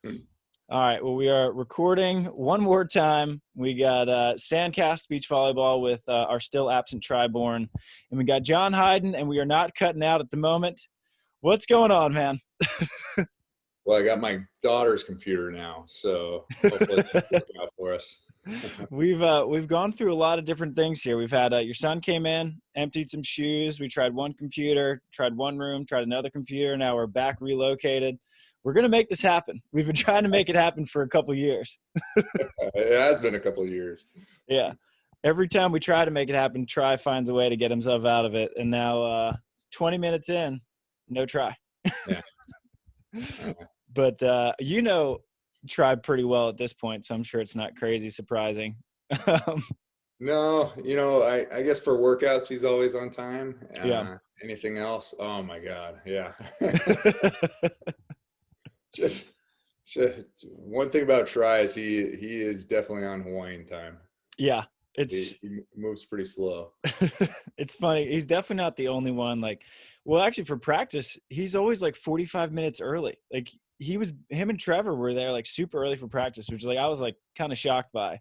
All right. Well, we are recording one more time. We got SANDCAST Beach Volleyball with our still absent Bourne, and we got John Hyden, and we are not cutting out at the moment. What's going on, man? Well, I got my daughter's computer now, so hopefully it'll work out for us. We've gone through a lot of different things here. We've had your son came in, emptied some shoes. We tried one computer, tried one room, tried another computer. Now we're back relocated. We're going to make this happen. We've been trying to make it happen for a couple of years. It has been a couple of years. Yeah. Every time we try to make it happen, Try finds a way to get himself out of it. And now 20 minutes in, no Try. Yeah. But Try pretty well at this point, so I'm sure it's not crazy surprising. No, I guess for workouts, he's always on time. Yeah. Anything else? Oh, my God. Yeah. Just one thing about Try is he is definitely on Hawaiian time. Yeah, he moves pretty slow. It's funny. He's definitely not the only one. Actually, for practice, he's always 45 minutes early. Him and Trevor were there super early for practice, which I was kind of shocked by,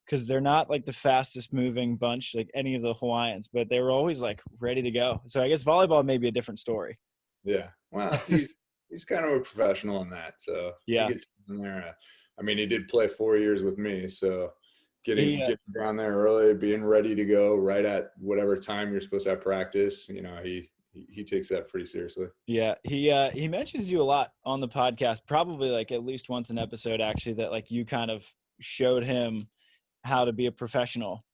because they're not the fastest moving bunch like any of the Hawaiians, but they were always ready to go. So I guess volleyball may be a different story. Yeah, well, he's kind of a professional in that. So yeah, he gets in there. I mean, he did play 4 years with me, so getting down there early, being ready to go right at whatever time you're supposed to have practice. He takes that pretty seriously. Yeah, he mentions you a lot on the podcast, probably at least once an episode, actually, that you kind of showed him how to be a professional.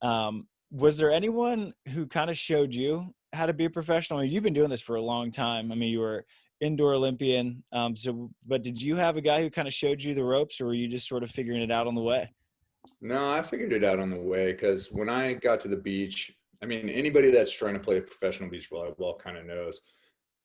Was there anyone who kind of showed you how to be a professional? I mean, you've been doing this for a long time. I mean, you were indoor Olympian. But did you have a guy who kind of showed you the ropes, or were you just sort of figuring it out on the way? No, I figured it out on the way, because when I got to the beach, I mean, anybody that's trying to play professional beach volleyball kind of knows,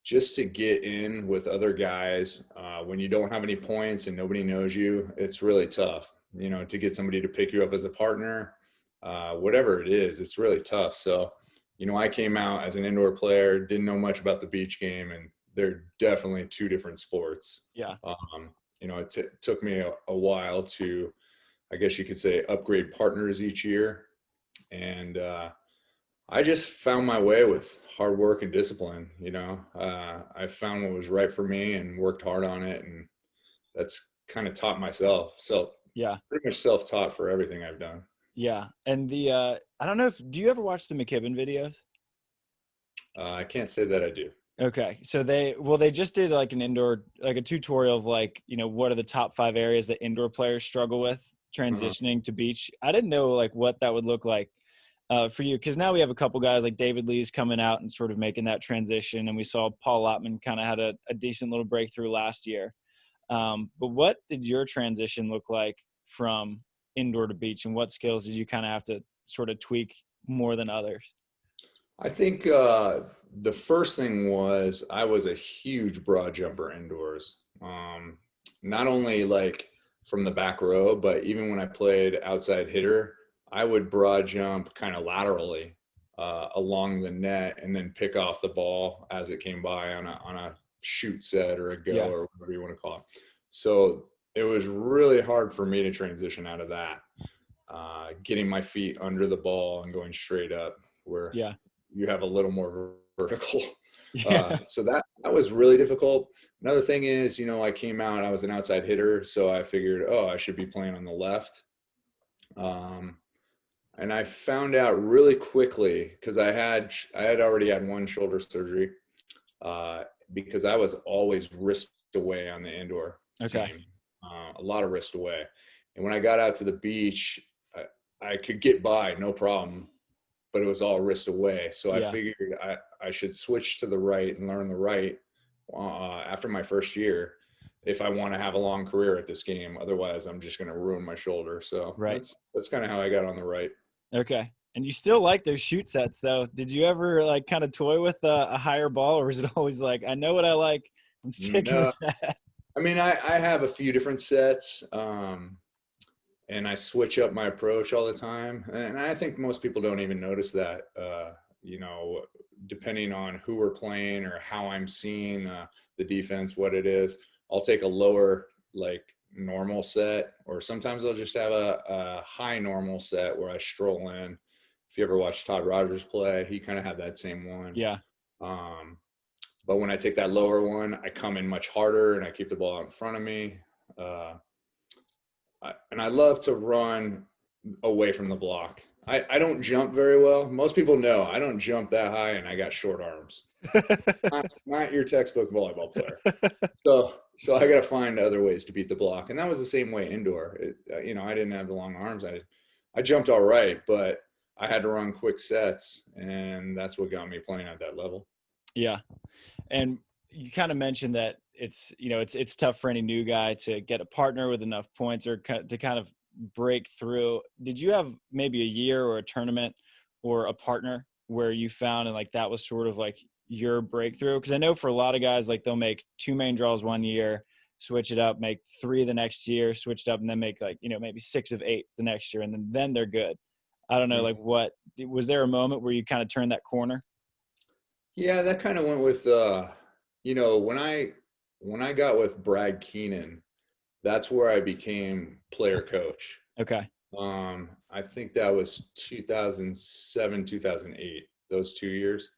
just to get in with other guys, when you don't have any points and nobody knows you, it's really tough, to get somebody to pick you up as a partner, whatever it is, it's really tough. So, I came out as an indoor player, didn't know much about the beach game, and they're definitely two different sports. Yeah. It took me a while to, I guess you could say, upgrade partners each year. And I just found my way with hard work and discipline. I found what was right for me and worked hard on it. And that's kind of taught myself. So yeah, pretty much self-taught for everything I've done. Yeah. And I don't know do you ever watch the McKibben videos? I can't say that I do. Okay. So they just did an indoor, a tutorial of what are the top 5 areas that indoor players struggle with transitioning to beach. I didn't know what that would look like for you, because now we have a couple guys like David Lee's coming out and sort of making that transition, and we saw Paul Lottman kind of had a decent little breakthrough last year. But what did your transition look like from indoor to beach, and what skills did you kind of have to sort of tweak more than others? I think the first thing was I was a huge broad jumper indoors. Not only from the back row, but even when I played outside hitter, I would broad jump kind of laterally along the net and then pick off the ball as it came by on a shoot set or a go or whatever you want to call it. So it was really hard for me to transition out of that, getting my feet under the ball and going straight up, where you have a little more vertical. So that was really difficult. Another thing is, I came out, I was an outside hitter, so I figured, I should be playing on the left. And I found out really quickly, because I had already had one shoulder surgery, because I was always wrist away on the indoor team, a lot of wrist away. And when I got out to the beach, I could get by, no problem, but it was all wrist away. So I figured I should switch to the right and learn the right after my first year, if I want to have a long career at this game. Otherwise, I'm just going to ruin my shoulder. So that's kind of how I got on the right. Okay. And you still like those shoot sets, though. Did you ever kind of toy with a higher ball, or was it always I know what I like, and sticking with that? I mean, I have a few different sets, and I switch up my approach all the time. And I think most people don't even notice that, depending on who we're playing or how I'm seeing the defense, what it is. I'll take a lower like normal set, or sometimes I'll just have a high normal set where I stroll in. If you ever watch Todd Rogers play, he kind of had that same one. Yeah. But when I take that lower one, I come in much harder and I keep the ball out in front of me. And I love to run away from the block. I don't jump very well. Most people know I don't jump that high, and I got short arms. Not your textbook volleyball player. So I got to find other ways to beat the block. And that was the same way indoor. I didn't have the long arms. I jumped all right, but I had to run quick sets, and that's what got me playing at that level. Yeah. And you kind of mentioned that it's tough for any new guy to get a partner with enough points or to kind of break through. Did you have maybe a year or a tournament or a partner where you found and like that was sort of like your breakthrough? Because I know for a lot of guys, like they'll make 2 main draws one year, switch it up, make 3 the next year, switch it up, and then make like, maybe 6 of 8 the next year, and then they're good. I don't know, like what was there a moment where you kind of turned that corner? Yeah, that kind of went with when I got with Brad Keenan, that's where I became player coach. Okay. I think that was 2007, 2008, those 2 years.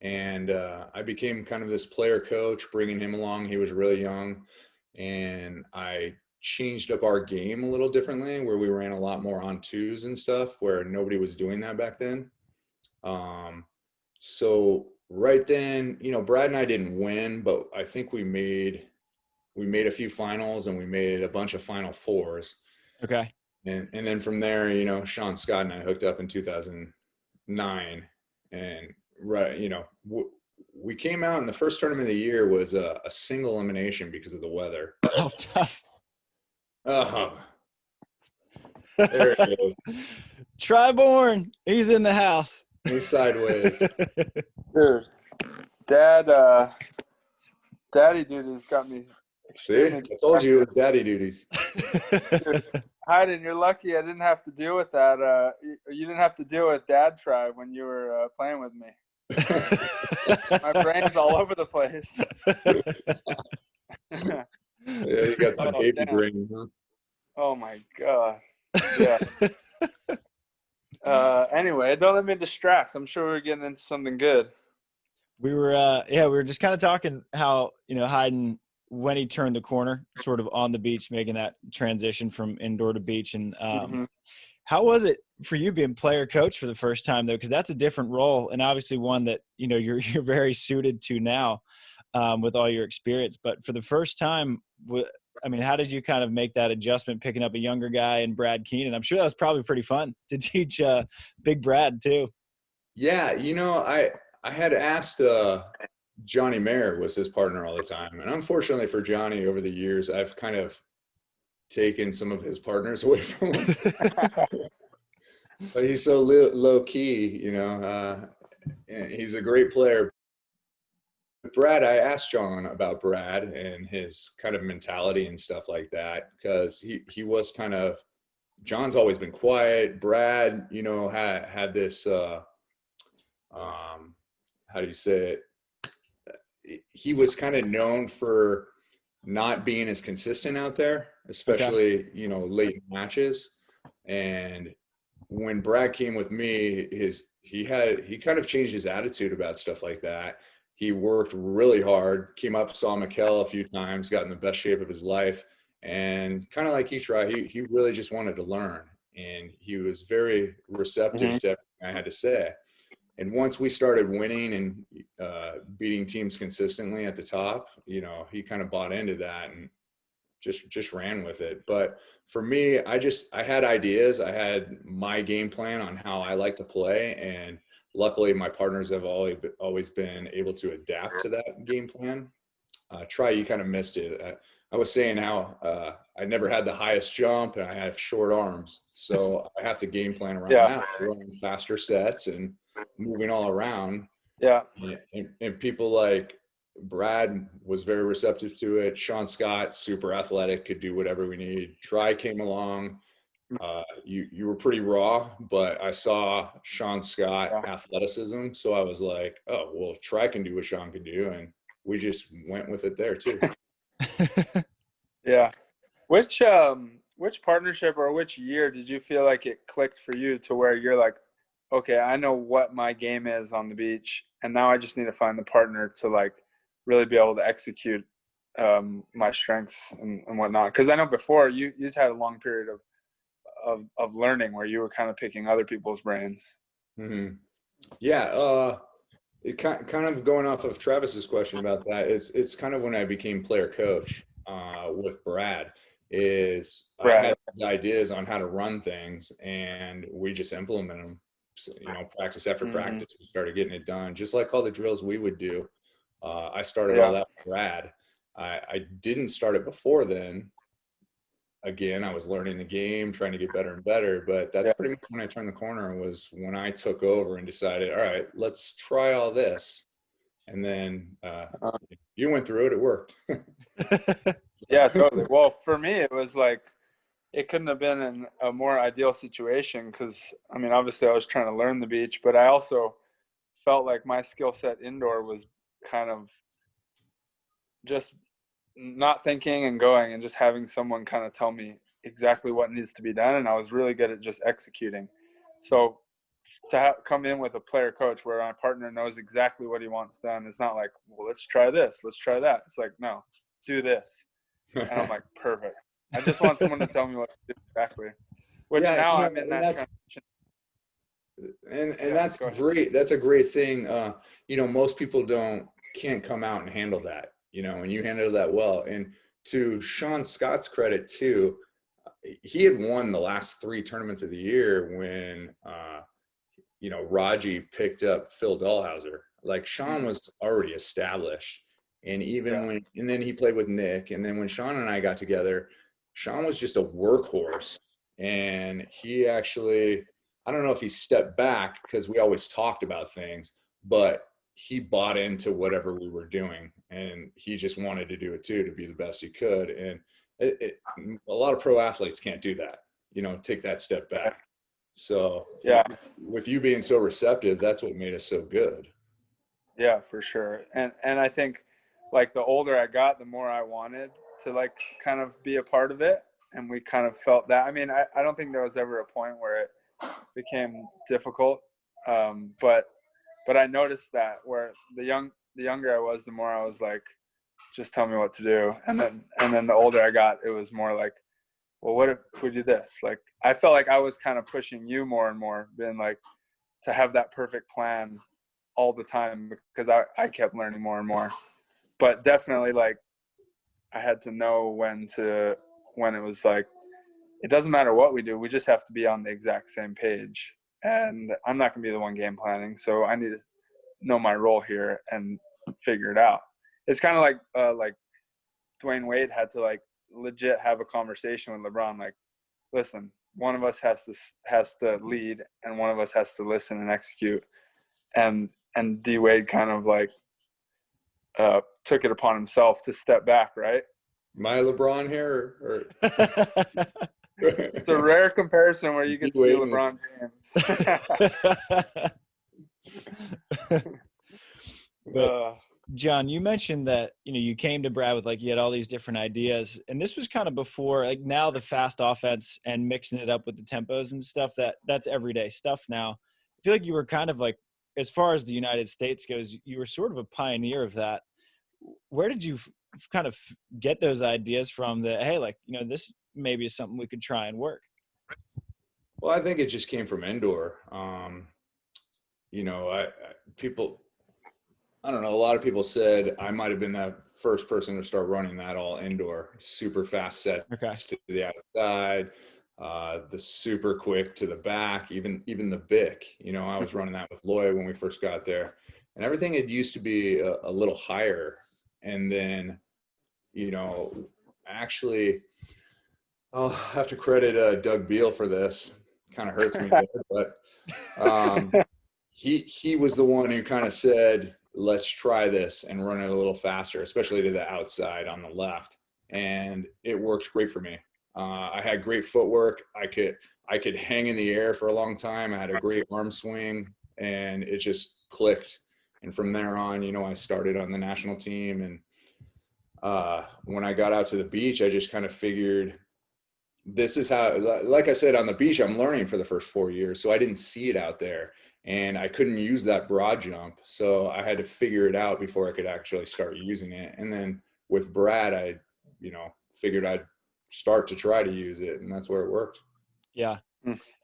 And I became kind of this player coach, bringing him along. He was really young. And I changed up our game a little differently, where we ran a lot more on twos and stuff, where nobody was doing that back then. So right then, Brad and I didn't win, but I think we made a few finals, and we made a bunch of Final Fours. Okay. And then from there, Sean Scott and I hooked up in 2009, and we came out, and the first tournament of the year was a single elimination because of the weather. Oh, tough. Oh, there it goes. Try Bourne. He's in the house. He's sideways. Dude, daddy duties got me. See, I told you it was daddy duties. Dude, Hyden, you're lucky I didn't have to deal with that. You didn't have to deal with dad try when you were playing with me. My brain's all over the place. Yeah, you got that baby brain, huh? Oh my god. Yeah. Anyway, don't let me distract. I'm sure we're getting into something good. We were just kind of talking how, Hyden, when he turned the corner sort of on the beach, making that transition from indoor to beach. And how was it for you being player coach for the first time though? Cause that's a different role, and obviously one that, you're very suited to now with all your experience, but for the first time, how did you kind of make that adjustment, picking up a younger guy and Brad Keenan? I'm sure that was probably pretty fun to teach big Brad too. Yeah. I had asked Johnny Mayer was his partner all the time. And unfortunately for Johnny, over the years, I've kind of taken some of his partners away from him. But he's so low key, he's a great player. Brad, I asked John about Brad and his kind of mentality and stuff like that, because he was kind of, John's always been quiet. Brad, had this, how do you say it? He was kind of known for not being as consistent out there, especially, late in matches. And when Brad came with me, he kind of changed his attitude about stuff like that. He worked really hard, came up, saw Mikkel a few times, got in the best shape of his life. And kind of like you try, he really just wanted to learn. And he was very receptive to everything I had to say. And once we started winning and beating teams consistently at the top, he kind of bought into that and just ran with it. But for me, I had ideas. I had my game plan on how I like to play. And luckily, my partners have always been able to adapt to that game plan. You kind of missed it. I was saying how I never had the highest jump and I have short arms. So I have to game plan around that, running faster sets and moving all around. Yeah. And people like Brad was very receptive to it. Sean Scott, super athletic, could do whatever we needed. Try came along. You were pretty raw, but I saw Sean Scott athleticism. So I was like, oh, well, Try can do what Sean can do. And we just went with it there too. Yeah. Which partnership or which year did you feel like it clicked for you to where you're like, okay, I know what my game is on the beach, and now I just need to find the partner to like really be able to execute my strengths and whatnot? Because I know before you've had a long period of learning where you were kind of picking other people's brains. Mm-hmm. Yeah. It kind of going off of Travis's question about that. It's kind of when I became player coach with Brad. I had these ideas on how to run things, and we just implement them. So, practice after practice, we started getting it done, just like all the drills we would do. I started all that with Brad. I didn't start it before then. Again, I was learning the game, trying to get better and better, but that's pretty much when I turned the corner, was when I took over and decided, all right, let's try all this. And then you went through it, it worked. Yeah, totally. Well, for me, it was like, it couldn't have been in a more ideal situation because, I mean, obviously I was trying to learn the beach, but I also felt like my skill set indoor was kind of just not thinking and going and just having someone kind of tell me exactly what needs to be done. And I was really good at just executing. So to come in with a player coach where my partner knows exactly what he wants done, it's not like, well, let's try this, let's try that. It's like, no, do this. And I'm like, perfect. I just want someone to tell me what to do exactly. Which now I'm in that transition. And that's great. That's a great thing. Most people can't come out and handle that, and you handle that well. And to Sean Scott's credit too, he had won the last 3 tournaments of the year when, Raji picked up Phil Dahlhauser. Like Sean was already established. And even and then he played with Nick. And then when Sean and I got together, Sean was just a workhorse. And he actually, I don't know if he stepped back because we always talked about things, but he bought into whatever we were doing. And he just wanted to do it too, to be the best he could. And a lot of pro athletes can't do that, take that step back. So with you being so receptive, that's what made us so good. Yeah, for sure. And I think like the older I got, the more I wanted to like kind of be a part of it. And we kind of felt that. I mean, I don't think there was ever a point where it became difficult. But I noticed that where the younger I was, the more I was like, just tell me what to do. And then the older I got, it was more like, well, what if we do this? Like, I felt like I was kind of pushing you more and more, being like, to have that perfect plan all the time, because I kept learning more and more. But definitely, like, I had to know when it was like, it doesn't matter what we do, we just have to be on the exact same page. And I'm not going to be the one game planning, so I need to know my role here and figure it out. It's kind of like Dwayne Wade had to like legit have a conversation with LeBron, like, listen, one of us has to lead and one of us has to listen and execute. And D Wade kind of like took it upon himself to step back, right? My LeBron here, or it's a rare comparison where you get to see LeBron James. But John, you mentioned that, you came to Brad with like, you had all these different ideas, and this was kind of before, like, now the fast offense and mixing it up with the tempos and stuff, that's everyday stuff now. I feel like you were kind of like, as far as the United States goes, you were sort of a pioneer of that. Where did you kind of get those ideas from that, hey, like, this maybe is something we could try and work? Well, I think it just came from indoor. I don't know, a lot of people said I might have been the first person to start running that all indoor, super fast sets to the outside, the super quick to the back, even the Bic. I was running that with Lloyd when we first got there, and everything had used to be a little higher. And then, actually, I'll have to credit Doug Beal for this. Kind of hurts me, but he was the one who kind of said, let's try this and run it a little faster, especially to the outside on the left. And it worked great for me. I had great footwork. I could hang in the air for a long time. I had a great arm swing, and it just clicked. And from there on, I started on the national team, and when I got out to the beach, I just kind of figured this is how, like I said, on the beach, I'm learning for the first 4 years. So I didn't see it out there, and I couldn't use that broad jump. So I had to figure it out before I could actually start using it. And then with Brad, I, figured I'd start to try to use it, and that's where it worked. Yeah.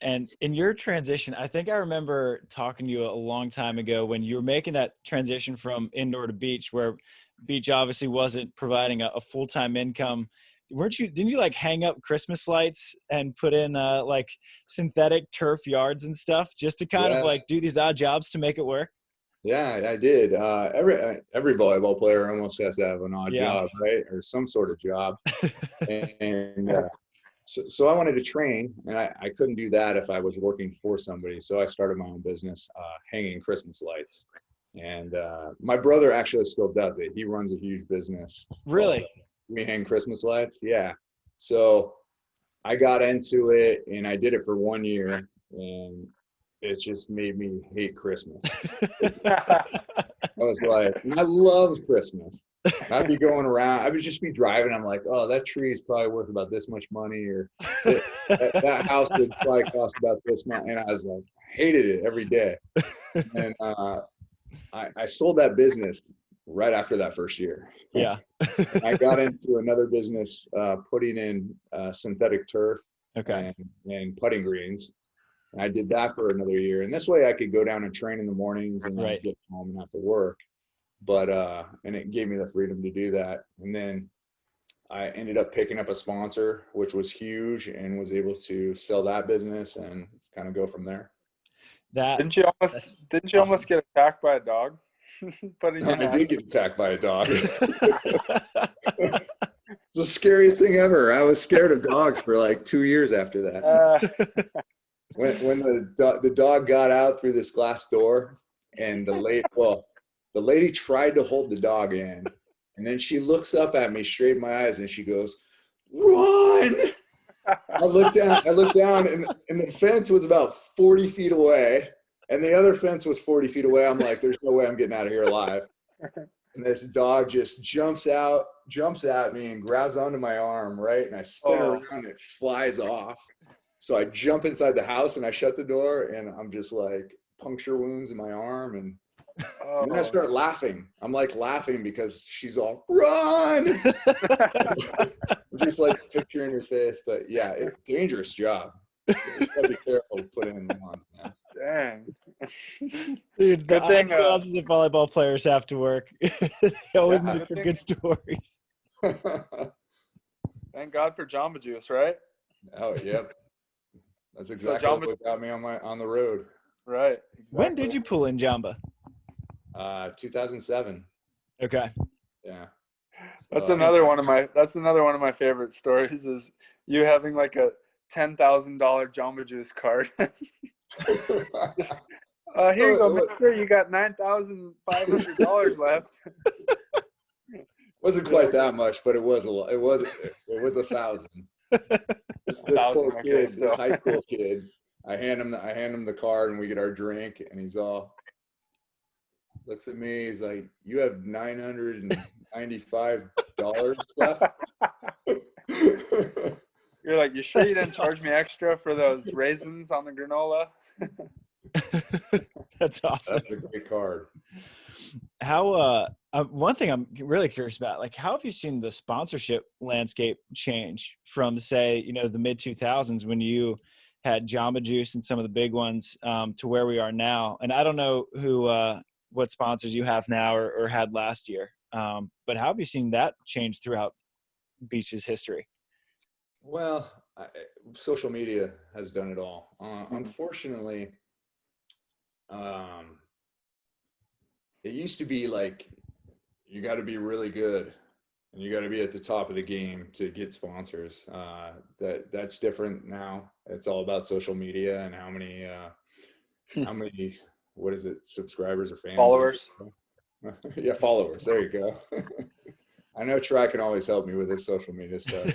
And in your transition, I think I remember talking to you a long time ago when you were making that transition from indoor to beach, where beach obviously wasn't providing a full-time income. Didn't you like hang up Christmas lights and put in like synthetic turf yards and stuff just to kind of like do these odd jobs to make it work? Yeah, I did. Every volleyball player almost has to have an odd job, right? Or some sort of job. And so I wanted to train, and I couldn't do that if I was working for somebody. So I started my own business, hanging Christmas lights. And my brother actually still does it. He runs a huge business. Really? We hang Christmas lights. Yeah. So I got into it, and I did it for 1 year, and it just made me hate Christmas. I was like, I love Christmas. I'd be going around, I would just be driving. I'm like, oh, that tree is probably worth about this much money, or that house would probably cost about this much. And I was like, hated it every day. And I sold that business right after that first year. Yeah. I got into another business, putting in synthetic turf and putting greens. And I did that for another year. And this way I could go down and train in the mornings and then get home and have to work. But, and it gave me the freedom to do that. And then I ended up picking up a sponsor, which was huge, and was able to sell that business and kind of go from there. Didn't you almost get attacked by a dog? I did get attacked by a dog. The scariest thing ever. I was scared of dogs for like 2 years after that. When the dog got out through this glass door, and the lady tried to hold the dog in, and then she looks up at me straight in my eyes and she goes, "Run!" I looked down, and the fence was about 40 feet away, and the other fence was 40 feet away. I'm like, there's no way I'm getting out of here alive. And this dog just jumps at me and grabs onto my arm, right? And I spin around, and it flies off. So I jump inside the house and I shut the door, and I'm just like puncture wounds in my arm. And then I start laughing. I'm like laughing because she's all, "Run!" Just like a picture in your face. But yeah, it's a dangerous job. You gotta be careful putting in the lawn, man. Dang. Dude, the odd jobs that volleyball players have to work. They always make for good stories. Thank God for Jamba Juice, right? Oh, yep. That's exactly what got me on the road. Right. Exactly. When did you pull in Jamba? 2007. Okay. Yeah. That's another one of my favorite stories is you having like a $10,000 Jamba Juice card. Here you go, mister. You got $9,500 left. Wasn't quite that much, but it was a lot. It was 1,000. This poor kid, this high school kid. I hand him the card, and we get our drink, and he's all looks at me. He's like, "You have $995 left." You're like, "You sure you didn't charge me extra for those raisins on the granola?" That's awesome. That's a great card. How one thing I'm really curious about, like, how have you seen the sponsorship landscape change from, say, the mid 2000s when you had Jamba Juice and some of the big ones to where we are now? And I don't know what sponsors you have now or had last year, but how have you seen that change throughout Beach's history? Well, social media has done it all. Unfortunately, it used to be like you got to be really good and you got to be at the top of the game to get sponsors. That's different now. It's all about social media and how many what is it, subscribers or fans? Followers. Yeah, followers. There you go. I know Tri can always help me with his social media stuff.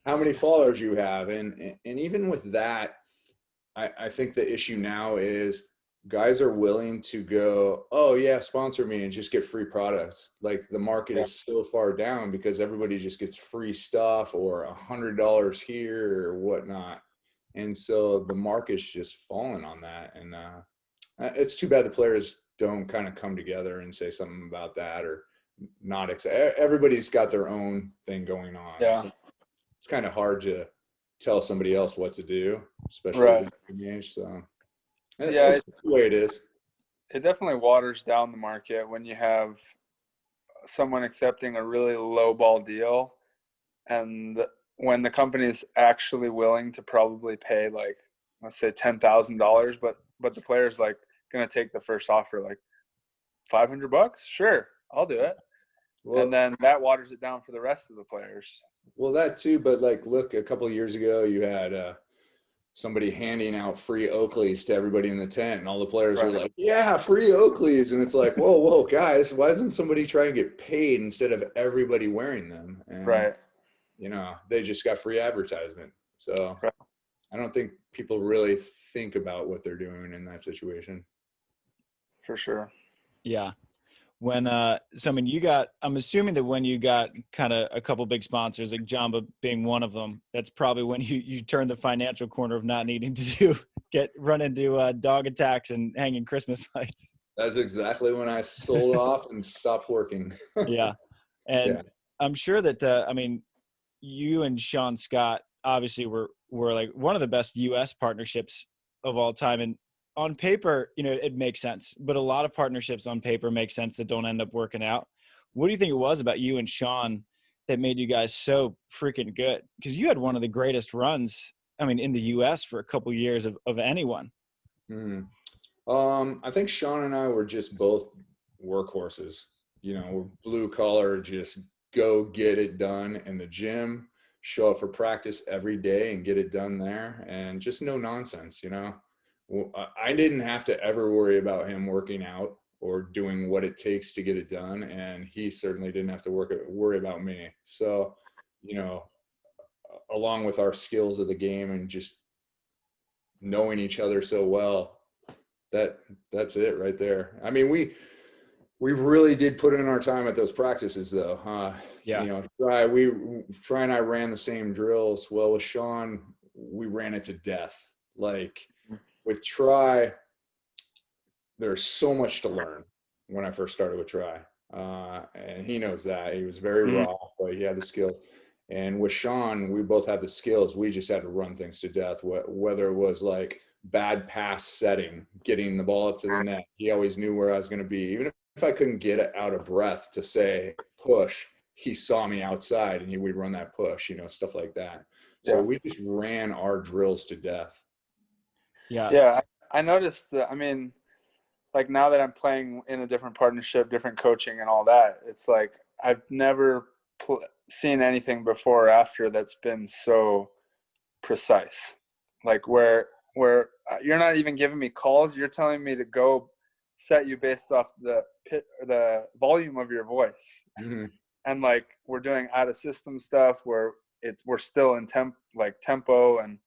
How many followers you have, and even with that, I think the issue now is guys are willing to go, oh yeah, sponsor me and just get free products. Like the market is so far down because everybody just gets free stuff or $100 here or whatnot. And so the market's just fallen on that. And it's too bad the players don't kind of come together and say something about that or not. Everybody's got their own thing going on. Yeah. So it's kind of hard to tell somebody else what to do, especially Right. in the age. So Yeah, that's the way it is. it definitely waters down the market when you have someone accepting a really low ball deal, and when the company is actually willing to probably pay like, let's say $10,000, but the player's like going to take the first offer, like $500, sure, I'll do it. Well, And then that waters it down for the rest of the players. well, that too, but like, look, a couple of years ago, you had somebody handing out free Oakleys to everybody in the tent, and all the players were like, yeah, free Oakleys. And it's like, whoa, guys, why doesn't somebody try and get paid instead of everybody wearing them? And, Right. you know, they just got free advertisement. So Right. I don't think people really think about what they're doing in that situation. For sure. Yeah. When so I mean I'm assuming that when you got kind of a couple big sponsors, like Jamba being one of them, that's probably when you turned the financial corner of not needing to run into dog attacks and hanging Christmas lights. That's exactly when I sold off and stopped working. Yeah. And Yeah. I'm sure that I mean, you and Sean Scott obviously were like one of the best US partnerships of all time. And on paper, you know, it makes sense, but a lot of partnerships on paper make sense that don't end up working out. What do you think it was about you and Sean that made you guys so freaking good? Because you had one of the greatest runs, I mean, in the US for a couple years of anyone. I think Sean and I were just both workhorses. You know, we're blue collar, just go get it done in the gym, show up for practice every day and get it done there, and just no nonsense, you know. I didn't have to ever worry about him working out or doing what it takes to get it done, and he certainly didn't have to worry about me. So, you know, along with our skills of the game and just knowing each other so well, that's it right there. I mean, we really did put in our time at those practices, though. Yeah. You know, Try and I ran the same drills. Well, with Sean, we ran it to death. Like with Try, there's so much to learn when I first started with Try. And he knows that. He was very raw, but he had the skills. And with Sean, we both had the skills. We just had to run things to death, whether it was like bad pass setting, getting the ball up to the net. He always knew where I was going to be. Even if I couldn't get it out of breath to say push, he saw me outside and we'd run that push, you know, stuff like that. So we just ran our drills to death. Yeah. I noticed that, I mean, like now that I'm playing in a different partnership, different coaching and all that, it's like I've never seen anything before or after that's been so precise. Like where you're not even giving me calls, you're telling me to go set you based off the volume of your voice. Mm-hmm. And like we're doing out of system stuff where we're still in tempo, and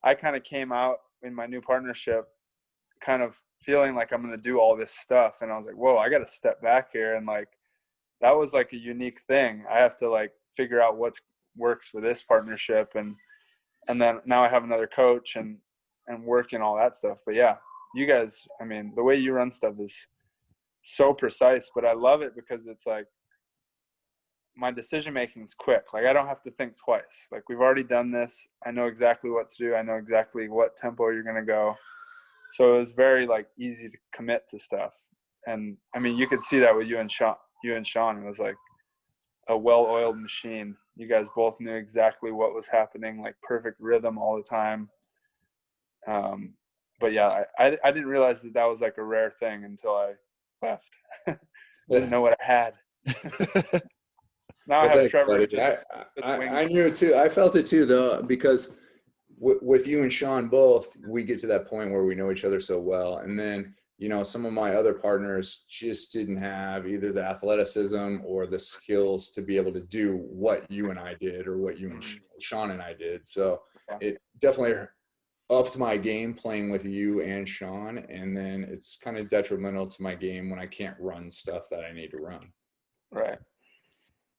I kind of came out in my new partnership kind of feeling like I'm going to do all this stuff, and I was like, whoa, I got to step back here. And like that was like a unique thing. I have to like figure out what works for this partnership, and then now I have another coach and work and all that stuff. But yeah, you guys, I mean, the way you run stuff is so precise, but I love it because it's like my decision making is quick. Like I don't have to think twice. Like we've already done this. I know exactly what to do. I know exactly what tempo you're going to go. So it was very like easy to commit to stuff. And I mean, you could see that with you and Sean. It was like a well-oiled machine. You guys both knew exactly what was happening, like perfect rhythm all the time. But yeah, I didn't realize that was like a rare thing until I left. Didn't know what I had. Now I have Trevor. I knew it too. I felt it too, though, because with you and Sean both, we get to that point where we know each other so well. And then, you know, some of my other partners just didn't have either the athleticism or the skills to be able to do what you and I did or what you and Sean and I did. So it definitely upped my game playing with you and Sean, and then it's kind of detrimental to my game when I can't run stuff that I need to run. Right.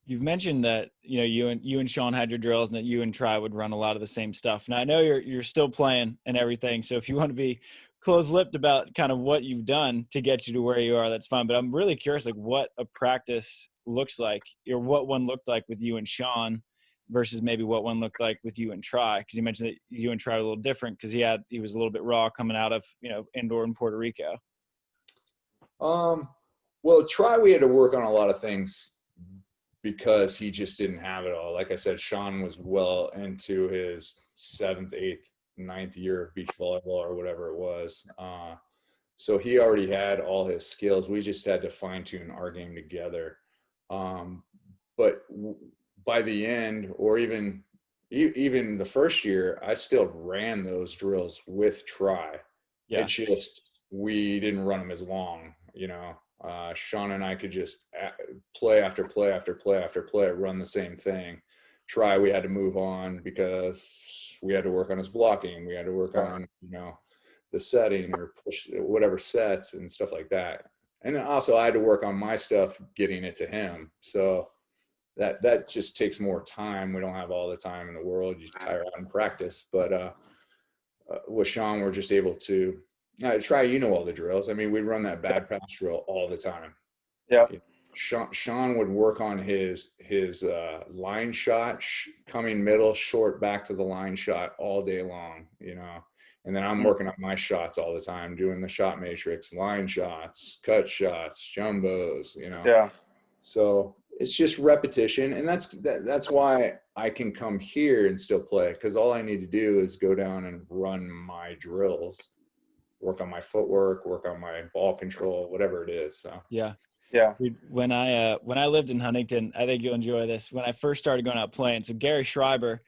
You've mentioned that, you and Sean had your drills and that you and Tri would run a lot of the same stuff. Now I know you're still playing and everything. So if you want to be close-lipped about kind of what you've done to get you to where you are, that's fine. But I'm really curious, like what a practice looks like, or what one looked like with you and Sean versus maybe what one looked like with you and Tri. Because you mentioned that you and Tri were a little different because he was a little bit raw coming out of, indoor in Puerto Rico. Well, Tri, we had to work on a lot of things because he just didn't have it all. Like I said, Sean was well into his 7th, 8th, 9th year of beach volleyball or whatever it was. So he already had all his skills. We just had to fine tune our game together. But by the end, or even the first year, I still ran those drills with Tri. Yeah. It's just, we didn't run them as long, Sean and I could just play after play after play after play, run the same thing. Tri, we had to move on because we had to work on his blocking. We had to work on, the setting or push whatever sets and stuff like that. And then also I had to work on my stuff, getting it to him. So that just takes more time. We don't have all the time in the world. You tire out in practice. But with Sean, we're just able to Tri, all the drills. I mean, we'd run that bad pass drill all the time. Yeah. Sean would work on his line shot, coming middle, short, back to the line shot all day long, And then I'm working on my shots all the time, doing the shot matrix, line shots, cut shots, jumbos, Yeah. So it's just repetition, and that's why I can come here and still play, because all I need to do is go down and run my drills, work on my footwork, work on my ball control, whatever it is. So yeah. When I lived in Huntington, I think you'll enjoy this. When I first started going out playing, so Gary Schreiber,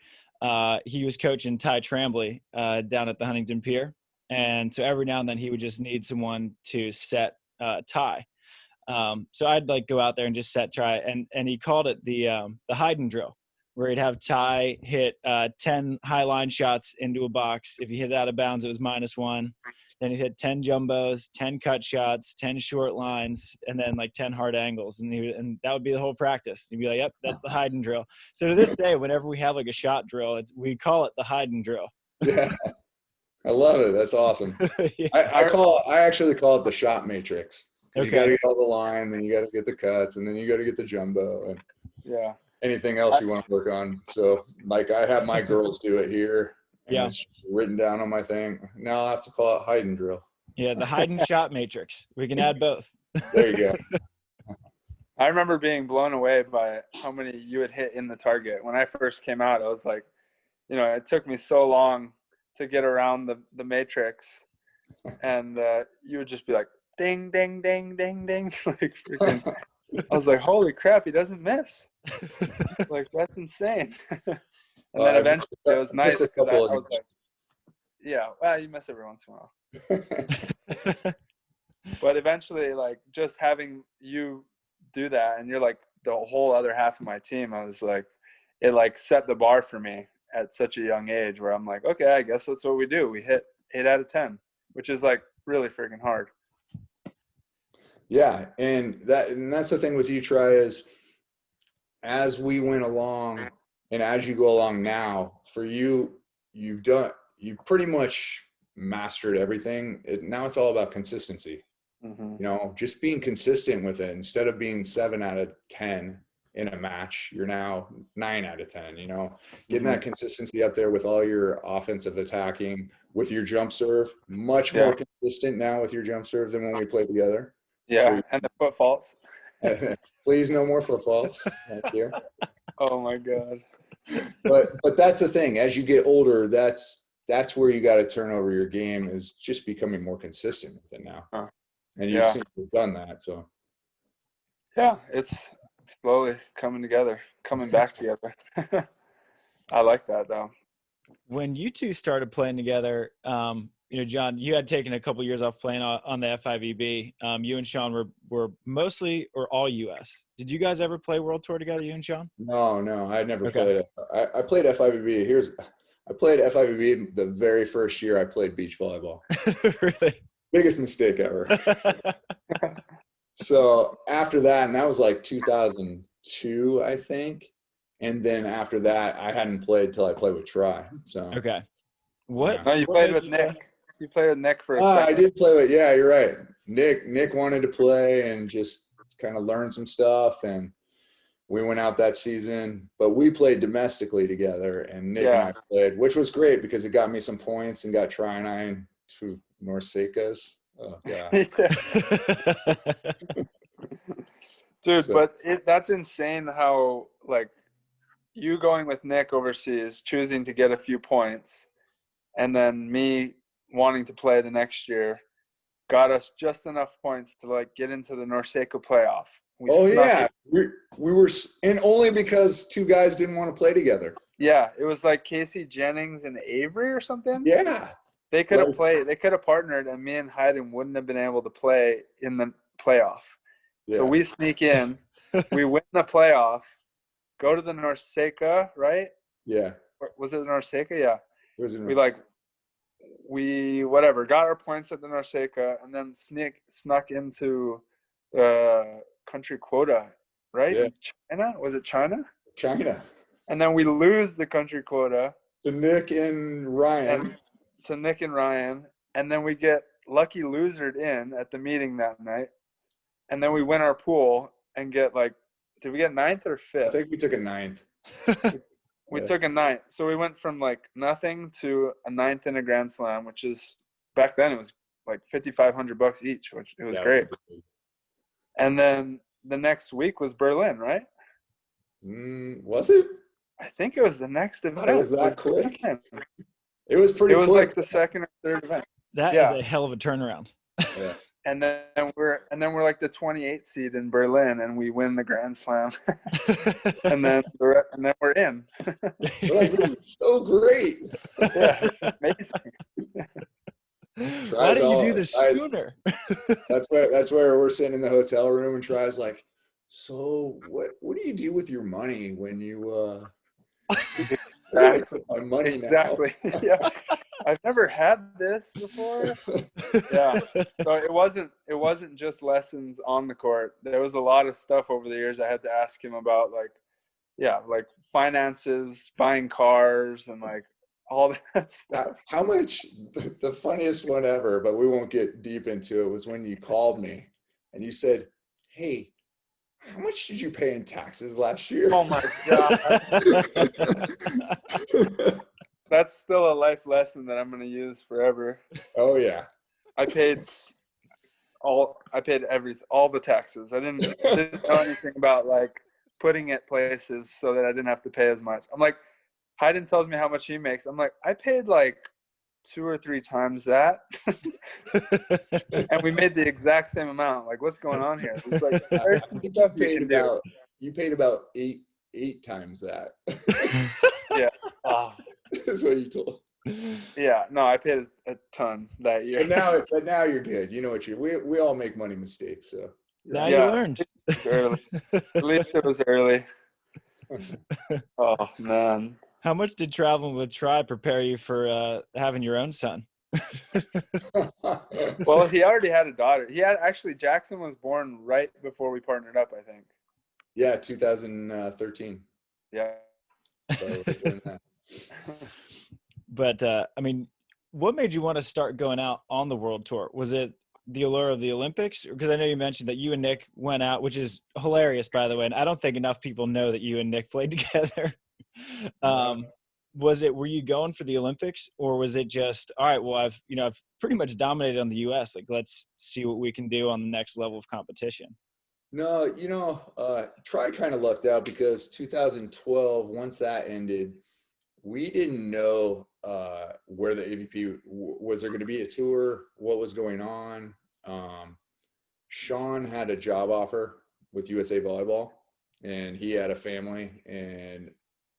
he was coaching Ty Trambly down at the Huntington Pier, and so every now and then he would just need someone to set Ty. So I'd go out there and just set Ty, and he called it the Hyden drill, where he'd have Ty hit 10 high line shots into a box. If he hit it out of bounds, it was -1. Then he'd hit 10 jumbos, 10 cut shots, 10 short lines, and then 10 hard angles. And that would be the whole practice. He'd be like, yep, that's the Hyden drill. So to this day, whenever we have a shot drill, we call it the Hyden drill. Yeah. I love it. That's awesome. Yeah. I actually call it the shot matrix. Okay. You got to get all the line, then you got to get the cuts, and then you got to get the jumbo and anything else you want to work on. So I have my girls do it here. And it's written down on my thing. Now I have to call it Hyden drill. Yeah, the Hyden shot matrix. We can add both. There you go. I remember being blown away by how many you would hit in the target. When I first came out, I was like, it took me so long to get around the matrix. And you would just be like, ding, ding, ding, ding, ding. Freaking, I was like, holy crap, he doesn't miss. That's insane. And then eventually it was nice because I was like, you miss every once in a while. But eventually, just having you do that, and you're the whole other half of my team, I was like, it set the bar for me at such a young age where I'm like, okay, I guess that's what we do. We hit 8 out of 10, which is really freaking hard. Yeah. And that's the thing with you, Tri, is as we went along, and as you go along now, for you, you've pretty much mastered everything. Now it's all about consistency. Mm-hmm. Just being consistent with it. Instead of being 7 out of 10 in a match, you're now 9 out of 10, getting that consistency up there with all your offensive attacking, with your jump serve, much more consistent now with your jump serve than when we played together. Yeah. And the foot faults. Please, no more foot faults. Thank you. Oh my God. But that's the thing. As you get older, that's where you got to turn over your game, is just becoming more consistent with it now. And you seem to have done that. So yeah, it's slowly coming back together. I like that though. When you two started playing together, John, you had taken a couple years off playing on the F5EB. You and Sean were mostly or all US. Did you guys ever play World Tour together, you and Sean? No, I had never played it. I played F5EB. I played FIVB the very first year I played beach volleyball. Really? Biggest mistake ever. So after that, and that was like 2002, I think. And then after that, I hadn't played till I played with Try. So Okay. What? Yeah. No, you what played made with Nick. You played with Nick for a I second. did play with, yeah, you're right. Nick wanted to play and just kind of learn some stuff. And we went out that season, but we played domestically together. And Nick and I played, which was great because it got me some points and got Try and I to Norseca's. Oh, yeah. Dude, So- but that's insane how, like, you going with Nick overseas, choosing to get a few points, and then me wanting to play the next year got us just enough points to, like, get into the Norseca playoff. We snuck it. we were, and only because two guys didn't want to play together. Yeah, it was like Casey Jennings and Avery or something. Yeah. They could have played. They could have partnered, and me and Hyden wouldn't have been able to play in the playoff. Yeah. So we sneak in, we win the playoff, go to the Norseca, right? Yeah. Or was it the Norseca? Yeah. It was in We got our points at the Norseca, and then snuck into the country quota, right? Yeah. In China? Was it China? China. And then we lose the country quota. To Nick and Ryan. And then we get lucky losered in at the meeting that night, and then we win our pool and get, like, did we get 9th or 5th? I think we took a 9th. We took a 9th, so we went from, like, nothing to a 9th in a Grand Slam, which is, back then it was like $5,500 each, which it was great. And then the next week was Berlin, right? Was it? I think it was the next event. It was that quick. It was pretty. It was quick. Like the second or third event. That is a hell of a turnaround. Yeah. And then we're like the 28th seed in Berlin, and we win the Grand Slam. and then we're in. We're like, this is so great. Yeah, amazing. Why did you do this sooner? That's where we're sitting in the hotel room, and Try's like, so what do you do with your money when you my money now? Exactly. Yeah. I've never had this before. Yeah. So it wasn't just lessons on the court. There was a lot of stuff over the years I had to ask him about, like finances, buying cars, and like all that stuff. How much, the funniest one ever, but we won't get deep into it, was when you called me and you said, hey, how much did you pay in taxes last year? Oh my God. That's still a life lesson that I'm going to use forever. Oh yeah. I paid all the taxes. I didn't know anything about, like, putting it places so that I didn't have to pay as much. I'm like, Hyden tells me how much he makes. I'm like, I paid like 2 or 3 times that. And we made the exact same amount. Like, what's going on here? It's like, you paid about eight times that. Yeah. That's what you told. Yeah. No, I paid a ton that year. But now you're good. You know what we all make money mistakes. So now you learned. Early. At least it was early. Oh man. How much did traveling with Try prepare you for having your own son? Well, he already had a daughter. Jackson was born right before we partnered up, I think. Yeah, 2013. Yeah. So But I mean, what made you want to start going out on the world tour? Was it the allure of the Olympics? Because I know you mentioned that you and Nick went out, which is hilarious, by the way. And I don't think enough people know that you and Nick played together. Were you going for the Olympics, or was it just, all right, well, I've pretty much dominated on the US. Like, let's see what we can do on the next level of competition. No, Try kind of lucked out because 2012, once that ended, we didn't know where the AVP was. There going to be a tour? What was going on? Sean had a job offer with USA Volleyball, and he had a family, and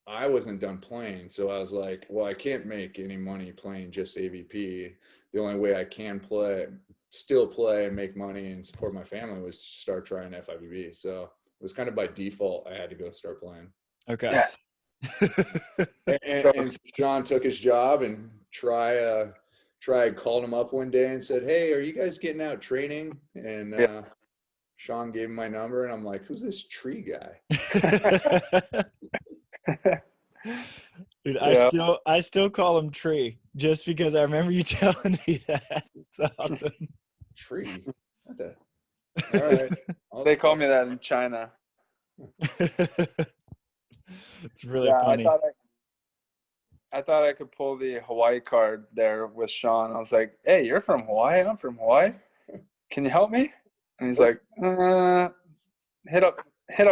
I wasn't done playing. So I was like, well, I can't make any money playing just AVP. The only way I can still play and make money and support my family was to start trying FIVB. So it was kind of by default, I had to go start playing. Okay. Yes. and Sean took his job, and Try called him up one day and said, "Hey, are you guys getting out training?" And Sean gave him my number, and I'm like, "Who's this Tree guy?" Dude, I still call him Tree just because I remember you telling me that. It's awesome. Tree. What the? All right. They call me that in China. It's really funny. I thought I could pull the Hawaii card there with Sean. I was like, "Hey, you're from Hawaii? I'm from Hawaii. Can you help me?" And he's like, hit up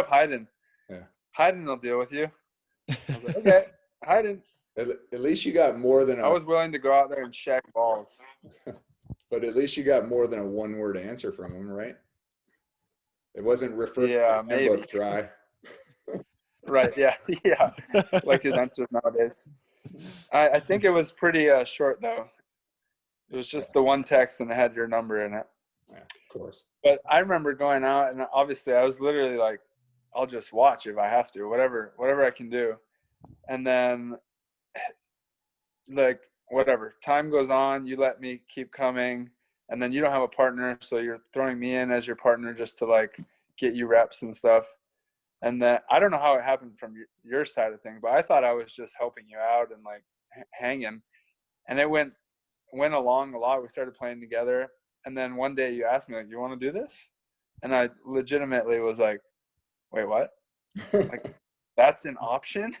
Hyden. Yeah. Hyden will deal with you." I was like, "Okay, Hyden." At least you got more than I was willing to go out there and shack balls. But at least you got more than a one-word answer from him, right? It wasn't referred to maybe Try. Right, yeah, like his answers nowadays. I think it was pretty short, though. It was just the one text, and it had your number in it. Yeah, of course. But I remember going out, and obviously I was literally like, I'll just watch if I have to, whatever I can do. And then, like, whatever. Time goes on, you let me keep coming, and then you don't have a partner, so you're throwing me in as your partner just to, like, get you reps and stuff. And then I don't know how it happened from your side of things, but I thought I was just helping you out and, like, hanging. And it went along a lot. We started playing together. And then one day you asked me, like, "You want to do this?" And I legitimately was like, "Wait, what?" Like, that's an option?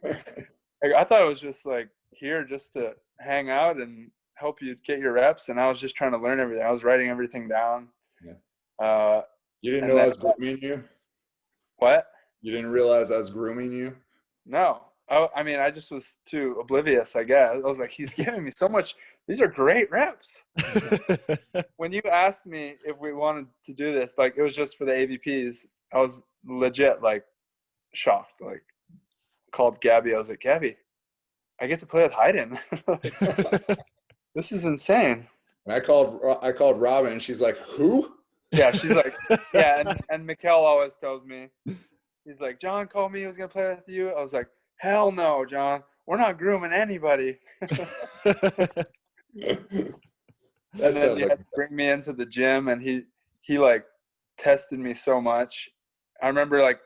Like, I thought it was just, like, here just to hang out and help you get your reps. And I was just trying to learn everything. I was writing everything down. Yeah. You didn't know I was grooming you? What? You didn't realize I was grooming you? No. I mean, I just was too oblivious, I guess. I was like, he's giving me so much. These are great reps. When you asked me if we wanted to do this, like, it was just for the AVPs, I was legit, like, shocked. Like, called Gabby. I was like, "Gabby, I get to play with Hyden." Like, this is insane. And I called Robin, and she's like, "Who?" Yeah, she's like, yeah, and Mikkel always tells me, he's like, "John called me, he was going to play with you." I was like, "Hell no, John. We're not grooming anybody." And then he had to bring me into the gym, and he like tested me so much. I remember, like,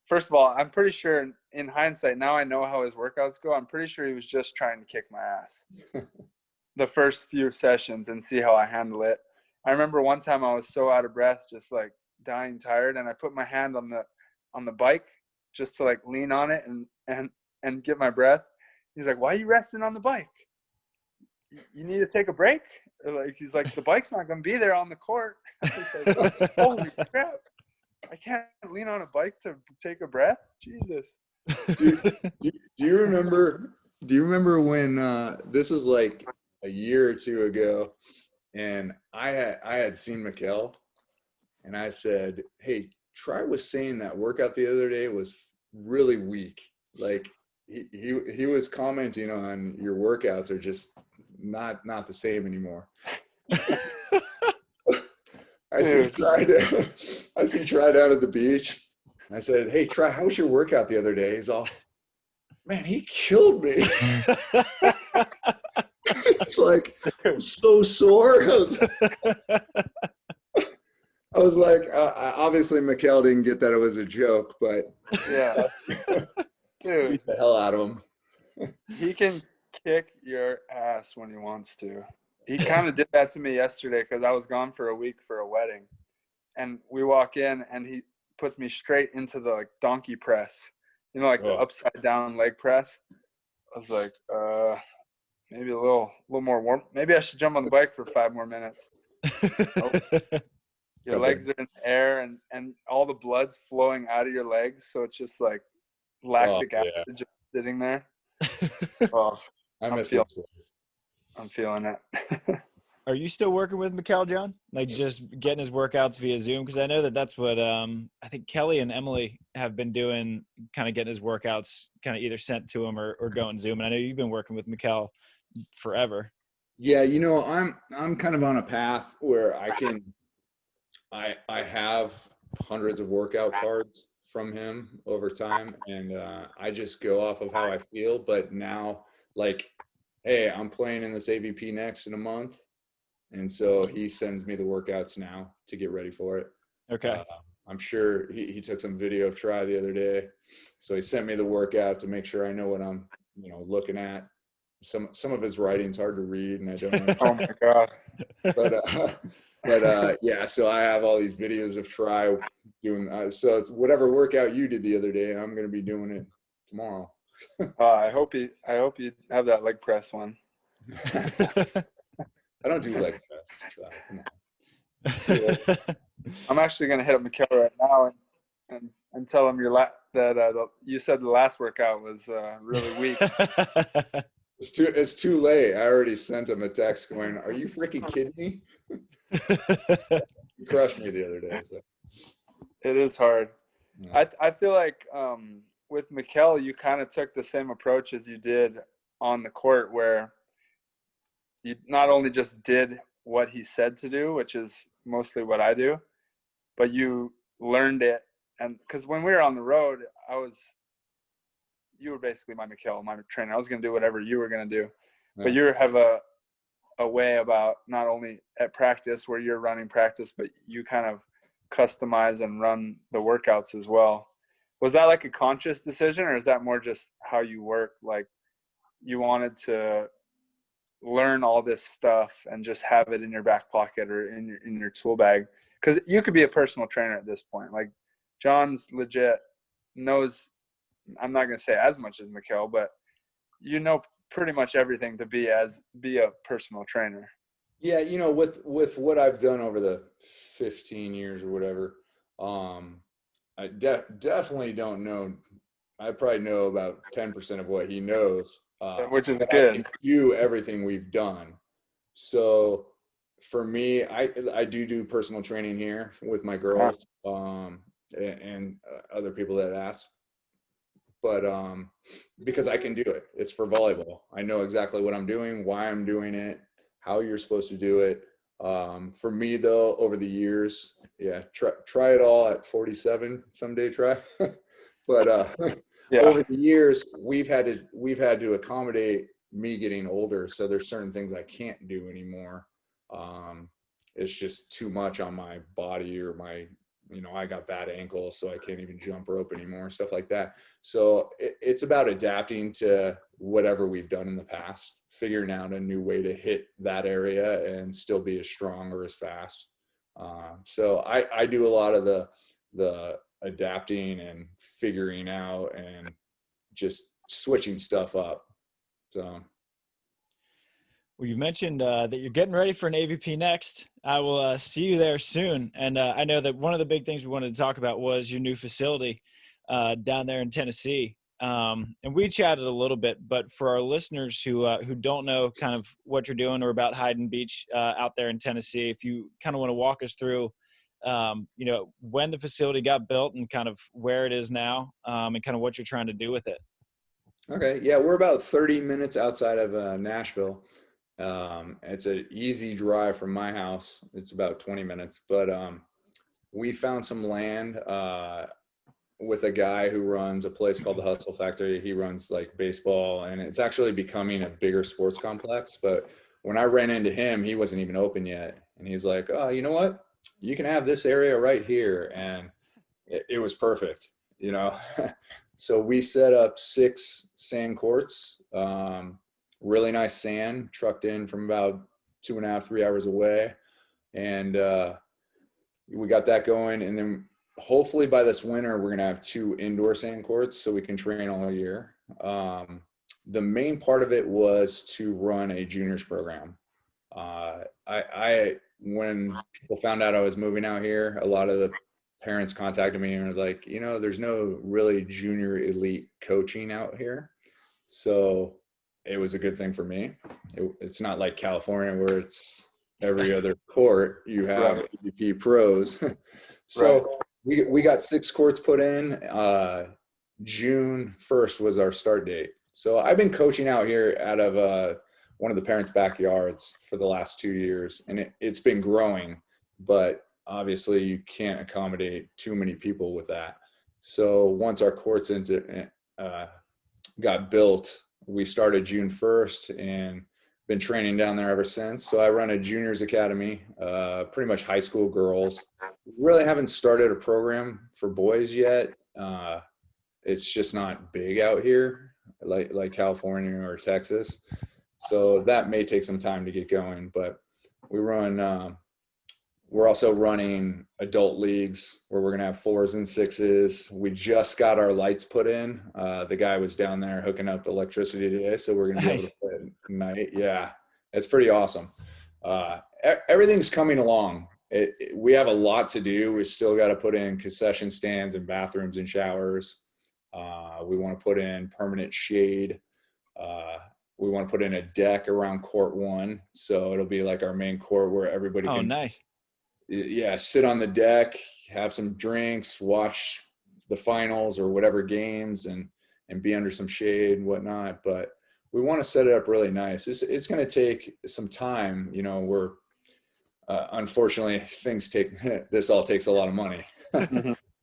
first of all, I'm pretty sure in hindsight, now I know how his workouts go. I'm pretty sure he was just trying to kick my ass the first few sessions and see how I handle it. I remember one time I was so out of breath, just, like, dying tired, and I put my hand on the bike just to, like, lean on it and get my breath. He's like, "Why are you resting on the bike? You need to take a break?" Like, he's like, "The bike's not going to be there on the court." I was like, "Holy crap. I can't lean on a bike to take a breath?" Jesus. Do you remember when this was like a year or two ago, and I had seen Mikkel, and I said, "Hey, Try was saying that workout the other day was really weak. Like, he was commenting on your workouts are just not the same anymore." I see Try down at the beach. I said, "Hey, Try, how was your workout the other day?" He's all, "Man, he killed me." It's like, I'm so sore. I was like, obviously Mikkel didn't get that it was a joke, but yeah, dude, beat the hell out of him. He can kick your ass when he wants to. He kind of did that to me yesterday because I was gone for a week for a wedding, and we walk in and he puts me straight into the, like, donkey press, like the upside down leg press. I was like, maybe a little more warm. Maybe I should jump on the bike for 5 more minutes. Your legs are in the air, and all the blood's flowing out of your legs, so it's just like lactic acid just sitting there. Oh, I'm feeling it. Are you still working with Mikkel, John? Like, just getting his workouts via Zoom? Because I know that's what I think Kelly and Emily have been doing, kind of getting his workouts kind of either sent to him or going Zoom. And I know you've been working with Mikkel forever. Yeah, I'm kind of on a path where I have hundreds of workout cards from him over time, and I just go off of how I feel. But now, like, hey, I'm playing in this AVP next in a month, and so he sends me the workouts now to get ready for it. Okay. I'm sure he took some video of try the other day, so he sent me the workout to make sure I know what I'm, looking at. Some of his writing's hard to read, and I don't. Oh my god! But yeah, so I have all these videos of try doing. So it's whatever workout you did the other day, I'm gonna be doing it tomorrow. I hope you have that leg press one. I don't do leg press. Try. Come on. I'm actually gonna hit up Mikhail right now and tell him that you said the last workout was really weak. It's too late. I already sent him a text going, "Are you freaking kidding me?" He crushed me the other day. So. It is hard. Yeah. I feel like with Mikhail, you kind of took the same approach as you did on the court, where you not only just did what he said to do, which is mostly what I do, but you learned it. And because when we were on the road, you were basically my Mikhail, my trainer. I was going to do whatever you were going to do. Yeah. But you have a way about not only at practice where you're running practice, but you kind of customize and run the workouts as well. Was that like a conscious decision, or is that more just how you work? Like you wanted to learn all this stuff and just have it in your back pocket or in your tool bag? Because you could be a personal trainer at this point. Like John's legit knows, I'm not going to say as much as Mikhail, but pretty much everything to be a personal trainer. Yeah, with what I've done over the 15 years or whatever, I definitely don't know. I probably know about 10% of what he knows, which is good. I can do everything we've done. So for me, I do personal training here with my girls, and other people that ask. But because I can do it. It's for volleyball. I know exactly what I'm doing, why I'm doing it, how you're supposed to do it. For me though, over the years, yeah, try it all at 47 someday, try. But yeah. Over the years, we've had to accommodate me getting older. So there's certain things I can't do anymore. It's just too much on my body, or I got bad ankles, so I can't even jump rope anymore, stuff like that. So it's about adapting to whatever we've done in the past, figuring out a new way to hit that area and still be as strong or as fast. So I do a lot of the adapting and figuring out and just switching stuff up. So. Well, you've mentioned that you're getting ready for an AVP next. I will see you there soon. And I know that one of the big things we wanted to talk about was your new facility down there in Tennessee. And we chatted a little bit, but for our listeners who don't know kind of what you're doing or about Hyden Beach out there in Tennessee, if you kind of want to walk us through, when the facility got built and kind of where it is now, and kind of what you're trying to do with it. Okay. Yeah. We're about 30 minutes outside of Nashville. It's an easy drive from my house. It's about 20 minutes, but we found some land with a guy who runs a place called the Hustle Factory. He runs like baseball, and it's actually becoming a bigger sports complex. But when I ran into him, he wasn't even open yet. And he's like, "Oh, you know what? You can have this area right here." And it was perfect, So we set up 6 sand courts, really nice sand, trucked in from about 2.5, 3 hours away. And we got that going. And then hopefully by this winter, we're going to have 2 indoor sand courts so we can train all year. The main part of it was to run a juniors program. When people found out I was moving out here, a lot of the parents contacted me and were like, there's no really junior elite coaching out here. So it was a good thing for me. It's not like California where it's every other court you have AVP pros. So we got 6 courts put in. June 1st was our start date. So I've been coaching out here out of one of the parents' backyards for the last 2 years, and it's been growing, but obviously you can't accommodate too many people with that. So once our courts got built, we started June 1st and been training down there ever since. So I run a juniors academy, pretty much high school girls. Really haven't started a program for boys yet. It's just not big out here, like California or Texas. So that may take some time to get going, but we're also running adult leagues where we're going to have 4s and 6s. We just got our lights put in. The guy was down there hooking up electricity today, so we're going to be able to play at night. Yeah, it's pretty awesome. Everything's coming along. We have a lot to do. We still got to put in concession stands and bathrooms and showers. We want to put in permanent shade. We want to put in a deck around court 1. So it'll be like our main court where everybody can. Oh, nice. Yeah, sit on the deck, have some drinks, watch the finals or whatever games, and be under some shade and whatnot. But we want to set it up really nice. It's going to take some time. You know, we're unfortunately this all takes a lot of money.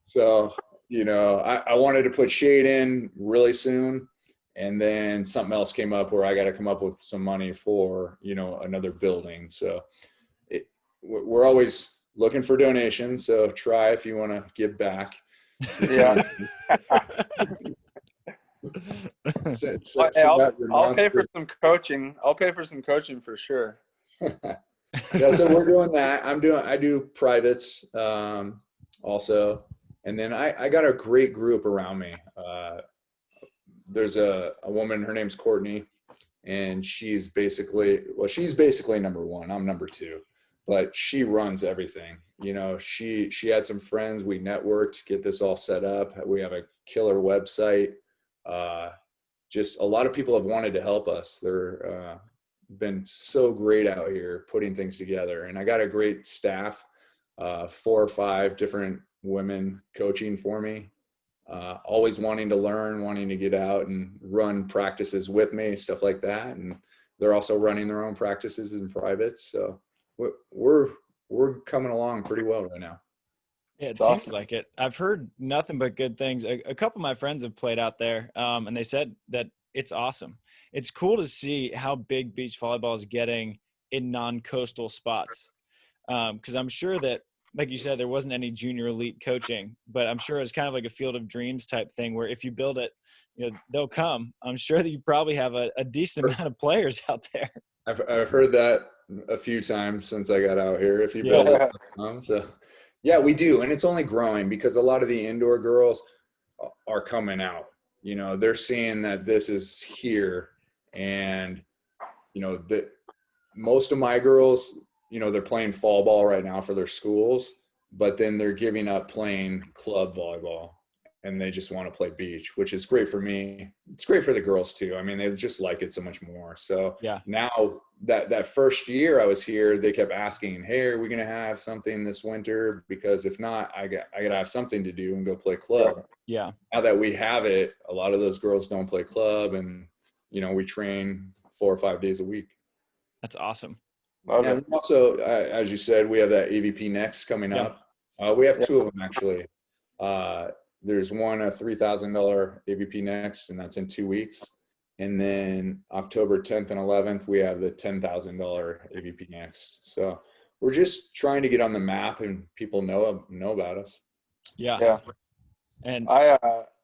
So, you know, I wanted to put shade in really soon, and then something else came up where I got to come up with some money for, you know, another building. So we're always looking for donations. So try if you want to give back. Yeah. I'll pay for some coaching. I'll pay for some coaching for sure. Yeah, so we're doing that. I do privates also. And then I got a great group around me. There's a woman, her name's Courtney, and she's basically number 1. I'm number 2. But she runs everything. You know, she had some friends. We networked to get this all set up. We have a killer website. Just a lot of people have wanted to help us. They're been so great out here putting things together. And I got a great staff, 4 or 5 different women coaching for me, always wanting to learn, wanting to get out and run practices with me, stuff like that. And they're also running their own practices in private. So we're coming along pretty well right now. Yeah, it seems like it. I've heard nothing but good things. A couple of my friends have played out there, and they said that it's awesome. It's cool to see how big beach volleyball is getting in non-coastal spots, because I'm sure that, like you said, there wasn't any junior elite coaching, but I'm sure it's kind of like a field of dreams type thing where if you build it, you know, they'll come. I'm sure that you probably have a decent amount of players out there. I've heard that a few times since I got out here. If you build it, so yeah, we do, and it's only growing because a lot of the indoor girls are coming out. You know, they're seeing that this is here, and you know that most of my girls, you know, they're playing fall ball right now for their schools, but then they're giving up playing club volleyball. And they just want to play beach, which is great for me. It's great for the girls too. I mean, they just like it so much more. So yeah. Now that first year I was here, they kept asking, "Hey, are we going to have something this winter? Because if not, I got to have something to do and go play club." Yeah. Now that we have it, a lot of those girls don't play club, and you know, we train 4 or 5 days a week. That's awesome. And also, as you said, we have that AVP Next coming up. We have 2 of them actually. There's one, a $3,000 AVP Next, and that's in 2 weeks. And then October 10th and 11th, we have the $10,000 AVP Next. So we're just trying to get on the map and people know about us. Yeah. Yeah. And I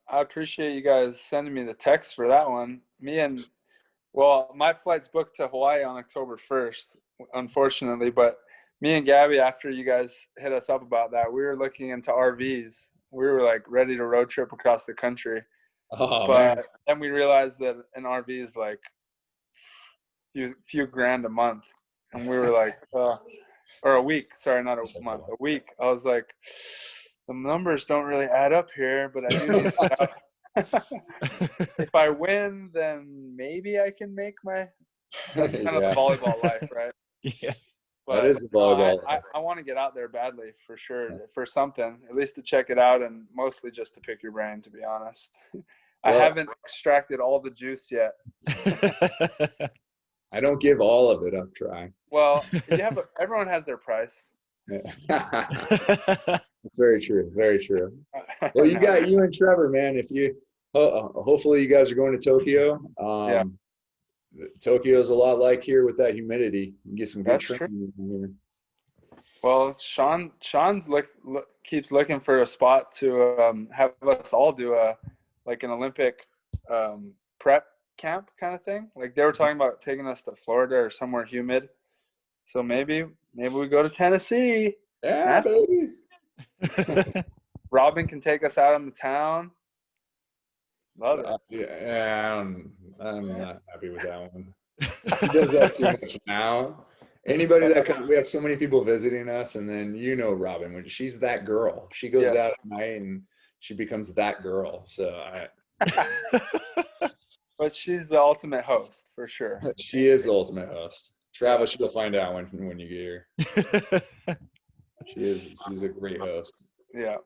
appreciate you guys sending me the text for that one. My flight's booked to Hawaii on October 1st, unfortunately, but me and Gabby, after you guys hit us up about that, we were looking into RVs. We were like ready to road trip across the country. But then we realized that an RV is like few grand a month. And we were like, or a week, sorry, not a month, a week. I was like, the numbers don't really add up here, but I do need to if I win, then maybe I can make that's kind of the volleyball life, right? Yeah. But that is the volleyball. I want to get out there badly for sure, for something, at least to check it out, and mostly just to pick your brain, to be honest. I haven't extracted all the juice yet. I don't give all of it up, try. Well, everyone has their price. Very true. Very true. Well, you got you and Trevor, man. If you, hopefully you guys are going to Tokyo. Yeah. Tokyo is a lot like here with that humidity. You can get some good That's training in here. Well, Sean's keeps looking for a spot to have us all do an Olympic prep camp kind of thing. Like they were talking about taking us to Florida or somewhere humid. So maybe we go to Tennessee. Yeah, baby. Robin can take us out on the town. Love it. Yeah, I'm not happy with that one. He does that too much now. Anybody that comes, we have so many people visiting us, and then Robin, when she's that girl, she goes out at night and she becomes that girl. So But she's the ultimate host for sure. She is the ultimate host. Travis, you'll find out when you get here. She's a great host. Yeah.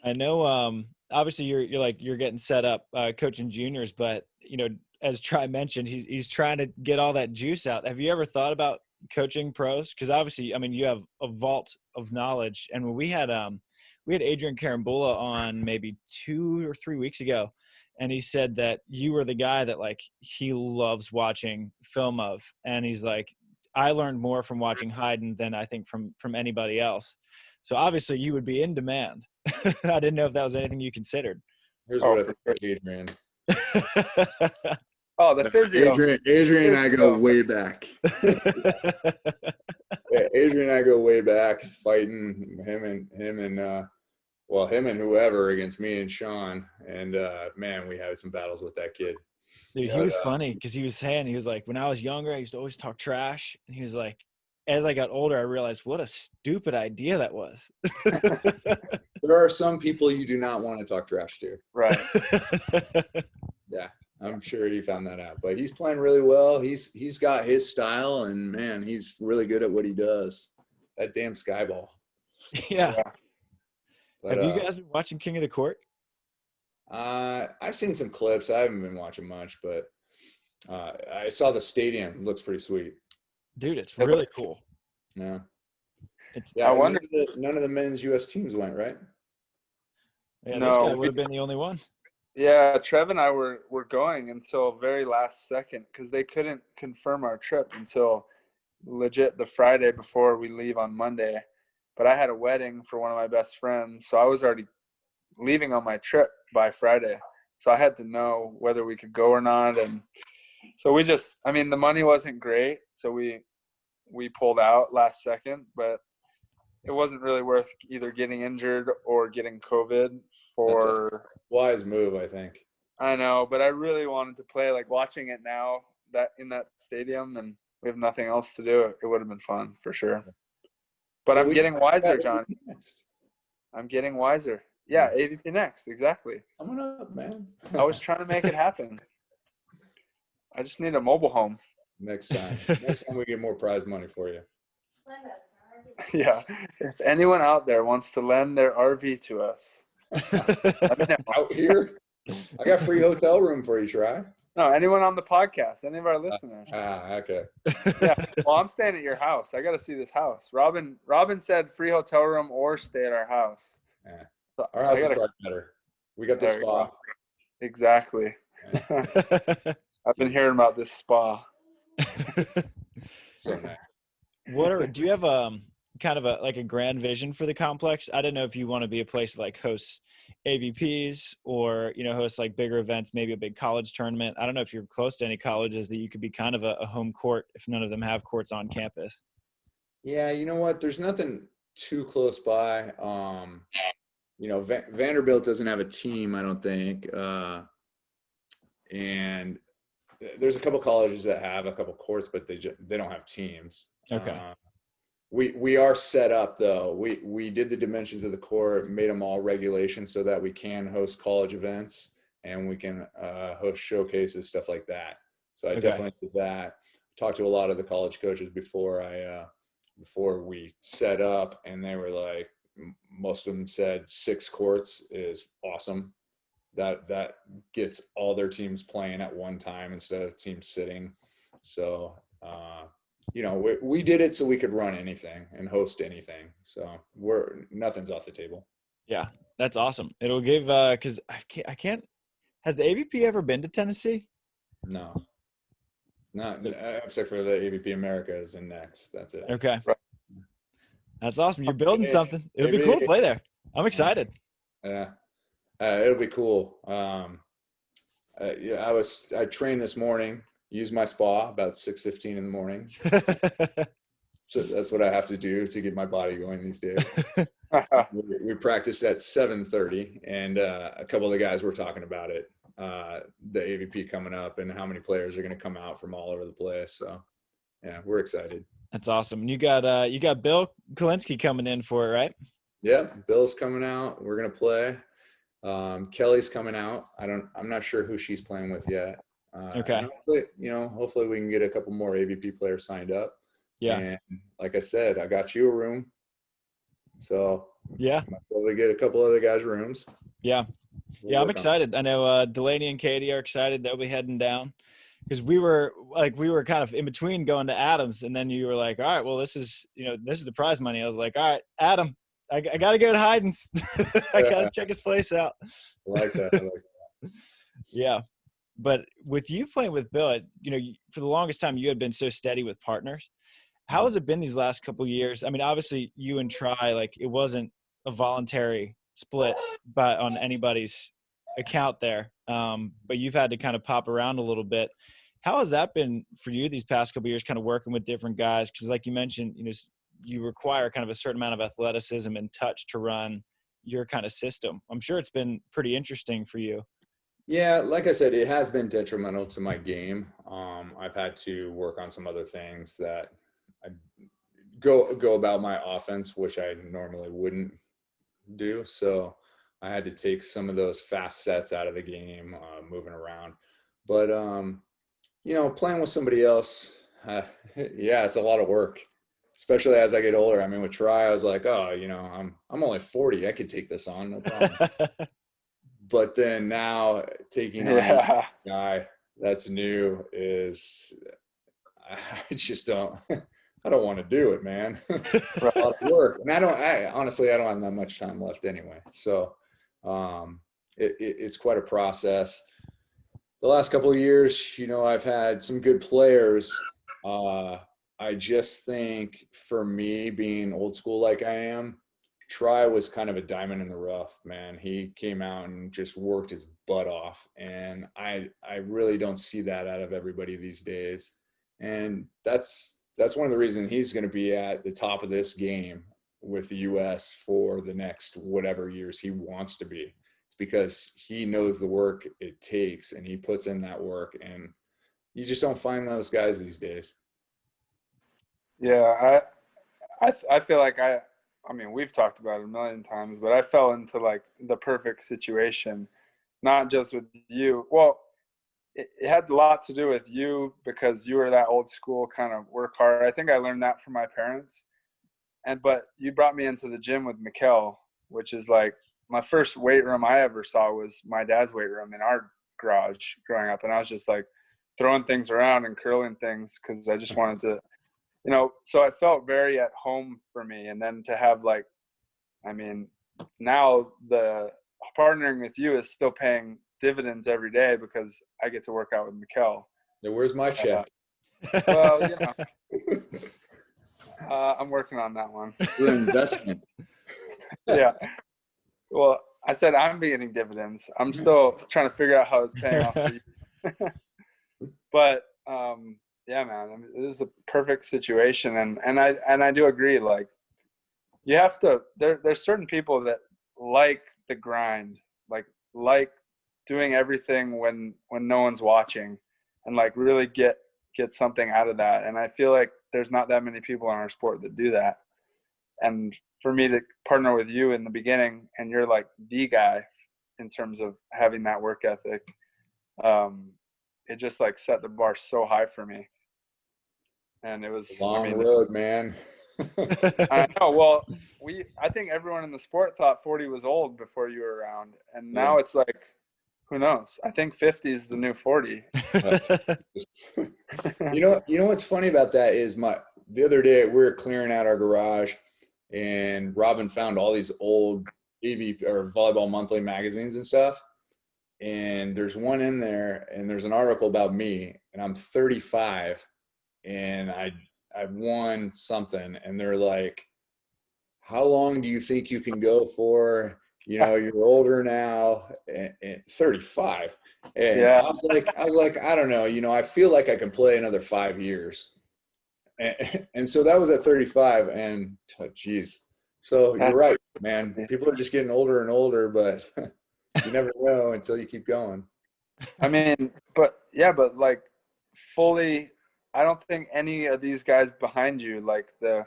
I know. Obviously, you're getting set up coaching juniors, but as Tri mentioned, he's trying to get all that juice out. Have you ever thought about coaching pros? Because obviously, I mean, you have a vault of knowledge. And when we had Adrian Carambula on maybe 2 or 3 weeks ago, and he said that you were the guy that like he loves watching film of, and he's like, I learned more from watching Hyden than I think from anybody else. So obviously, you would be in demand. I didn't know if that was anything you consideed. Here's what I think about Adrian. Oh, the physio. Adrian and I go way back. Adrian and I go way back, fighting him and whoever against me and Sean. And man, we had some battles with that kid. Dude, he was funny because he was like, when I was younger, I used to always talk trash. And he was like, as I got older, I realized what a stupid idea that was. There are some people you do not want to talk trash to. Right. Yeah, I'm sure he found that out. But he's playing really well. He's got his style, and man, he's really good at what he does. That damn skyball. Yeah. But, have you guys been watching King of the Court? I've seen some clips. I haven't been watching much, but I saw the stadium. It looks pretty sweet. Dude, it's really cool. Yeah. I wonder. None of the men's U.S. teams went, right? Yeah, this guy would have been the only one. Yeah, Trev and I were going until very last second because they couldn't confirm our trip until legit the Friday before we leave on Monday. But I had a wedding for one of my best friends, so I was already leaving on my trip by Friday. So I had to know whether we could go or not. And so the money wasn't great, so we pulled out last second, but it wasn't really worth either getting injured or getting COVID for. That's a wise move, I think. I know, but I really wanted to play. Like watching it now that in that stadium, and we have nothing else to do. It would have been fun for sure. But I'm getting wiser, John. I'm getting wiser. Yeah, AVP next, exactly. Coming up, man. I was trying to make it happen. I just need a mobile home. Next time we get more prize money for you. Yeah. If anyone out there wants to lend their RV to us. Out here? I got free hotel room for you, Try. No, anyone on the podcast, any of our listeners. Okay. Yeah. Well, I'm staying at your house. I got to see this house. Robin said free hotel room or stay at our house. Yeah. Our house is probably better. We got the spa. Exactly. I've been hearing about this spa. So nice. Do you have kind of a grand vision for the complex? I don't know if you want to be a place that like hosts AVPs or host like bigger events, maybe a big college tournament. I don't know if you're close to any colleges that you could be kind of a home court if none of them have courts on campus. Yeah, you know what? There's nothing too close by. Vanderbilt doesn't have a team, I don't think, and there's a couple colleges that have a couple courts, but they don't have teams. Okay. We are set up though. We did the dimensions of the court, made them all regulations so that we can host college events and we can host showcases, stuff like that. So I definitely did that. Talked to a lot of the college coaches before we set up, and they were like, most of them said 6 courts is awesome. That gets all their teams playing at one time instead of teams sitting. So, we did it so we could run anything and host anything. So nothing's off the table. Yeah, that's awesome. It'll give because I can't. Has the AVP ever been to Tennessee? No, not except for the AVP Americas and next. That's it. Okay, Right. that's awesome. You're building Maybe. something. It'll be cool to play there. I'm excited. Yeah, it'll be cool. Yeah, I trained this morning. Used my spa about 6:15 in the morning. So that's what I have to do to get my body going these days. We practiced at 7:30, and a couple of the guys were talking about it, the AVP coming up and how many players are going to come out from all over the place. So, yeah, we're excited. That's awesome. And you got Bill Kalinsky coming in for it, right? Yep, Bill's coming out. We're going to play. Kelly's coming out. I'm not sure who she's playing with yet. Okay. Hopefully we can get a couple more AVP players signed up. Yeah. And like I said, I got you a room. So yeah, might be able to get a couple other guys rooms. Yeah. I'm excited. I know Delaney and Katie are excited. They'll be heading down because we were kind of in between going to Adams, and then you were like, all right, well, this is the prize money. I was like, all right, Adam, I got to go to Hyden's. I got to check his place out. I like that. Yeah. But with you playing with Bill, for the longest time, you had been so steady with partners. How has it been these last couple of years? I mean, obviously you and Tri, like it wasn't a voluntary split on anybody's account there. But you've had to kind of pop around a little bit. How has that been for you these past couple of years, kind of working with different guys? Because like you mentioned, you require kind of a certain amount of athleticism and touch to run your kind of system. I'm sure it's been pretty interesting for you. Yeah, like I said, it has been detrimental to my game. I've had to work on some other things that I go about my offense, which I normally wouldn't do. So I had to take some of those fast sets out of the game, moving around. But playing with somebody else, it's a lot of work, especially as I get older. I mean, with Tri, I was like, I'm only 40. I could take this on, no problem. But then now taking on a guy that's new is, I just don't. I don't want to do it, man. A lot of work, and honestly, I don't have that much time left anyway. So, it's quite a process. The last couple of years, I've had some good players. I just think for me, being old school like I am, Tri was kind of a diamond in the rough, man. He came out and just worked his butt off, and I really don't see that out of everybody these days. And that's one of the reasons he's going to be at the top of this game with the U.S. for the next whatever years he wants to be. It's because he knows the work it takes, and he puts in that work, and you just don't find those guys these days. Yeah, I feel like I mean, we've talked about it a million times, but I fell into like the perfect situation, not just with you. Well, it had a lot to do with you because you were that old school kind of work hard. I think I learned that from my parents. But you brought me into the gym with Mikkel, which is like my first weight room I ever saw was my dad's weight room in our garage growing up. And I was just like throwing things around and curling things because I just wanted to, so it felt very at home for me. And then to have now the partnering with you is still paying dividends every day because I get to work out with Mikkel. Yeah, where's my check? Well, I'm working on that one. The investment. Yeah. Well, I said I'm getting dividends. I'm still trying to figure out how it's paying off for you. But yeah, man, I mean, this is a perfect situation, and I do agree. Like, you have to. There's certain people that like the grind, like doing everything when no one's watching, and like really get something out of that. And I feel like there's not that many people in our sport that do that. And for me to partner with you in the beginning, and you're like the guy in terms of having that work ethic, it just like set the bar so high for me. And it was long road, man. I know. Well, I think everyone in the sport thought 40 was old before you were around, and now it's like, who knows? I think 50 is the new 40. You know what's funny about that is the other day we were clearing out our garage, and Robin found all these old AV or Volleyball Monthly magazines and stuff. And there's one in there, and there's an article about me, and I'm 35, and I won something, and they're like, how long do you think you can go for? You know, you're older now, and 35. And Yeah. I was like, I don't know, you know, I feel like I can play another 5 years. And so that was at 35, and geez. So you're right, man. People are just getting older and older, but you never know until you keep going. I mean, but like fully, I don't think any of these guys behind you, like the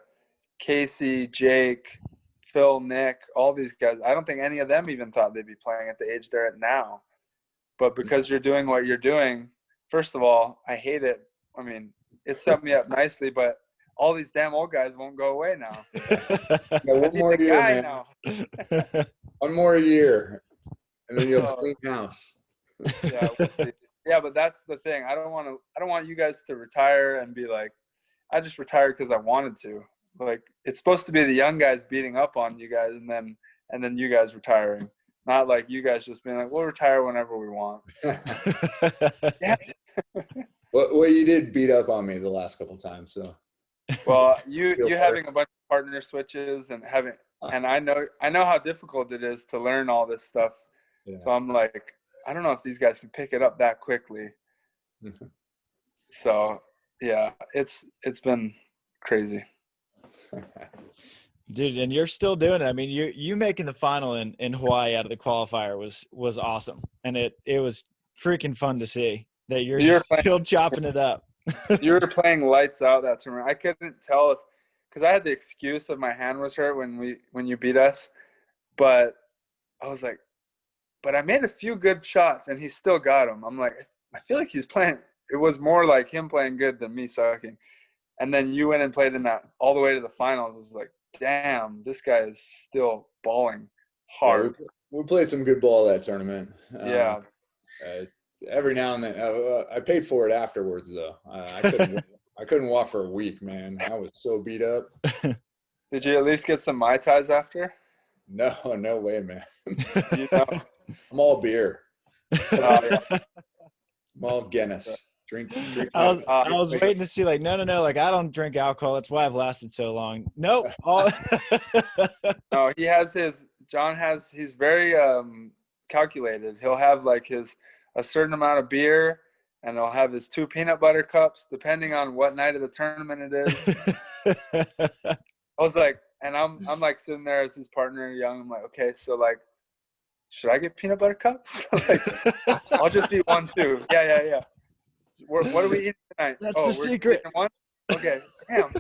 Casey, Jake, Phil, Nick, all these guys, I don't think any of them even thought they'd be playing at the age they're at now. But because you're doing what you're doing, first of all, I hate it. I mean, it set me up nicely, but all these damn old guys won't go away now. One more year, man. Now. One more year, and then you'll clean house. Yeah, we'll see. Yeah, but that's the thing. I don't want you guys to retire and be like, I just retired because I wanted to. Like, it's supposed to be the young guys beating up on you guys, and then you guys retiring. Not like you guys just being like, we'll retire whenever we want. Yeah. Well, you did beat up on me the last couple of times, so. Well, you having a bunch of partner switches and I know how difficult it is to learn all this stuff. Yeah. So I'm like, I don't know if these guys can pick it up that quickly. So yeah, it's been crazy. Dude, and you're still doing it. I mean, you making the final in Hawaii out of the qualifier was awesome. And it was freaking fun to see that you're still chopping it up. You were playing lights out that tournament. I couldn't tell because I had the excuse of my hand was hurt when you beat us. But I was like, but I made a few good shots and he still got them. I'm like, I feel like he's playing. It was more like him playing good than me sucking. And then you went and played in that all the way to the finals. I was like, damn, this guy is still balling hard. Yeah, we played some good ball that tournament. Yeah. Every now and then, I paid for it afterwards though. I couldn't walk for a week, man. I was so beat up. Did you at least get some Mai Tais after? No way, man. You know? I'm all beer. Yeah. I'm all Guinness. Drink. I was waiting to see like, no. Like, I don't drink alcohol. That's why I've lasted so long. Nope. No, he's very calculated. He'll have like a certain amount of beer, and he'll have his 2 peanut butter cups, depending on what night of the tournament it is. I was like, and I'm like sitting there as his partner, young. I'm like, okay, so like, should I get peanut butter cups? Like, I'll just eat one too. Yeah. What are we eating tonight? That's the secret. One? Okay, damn,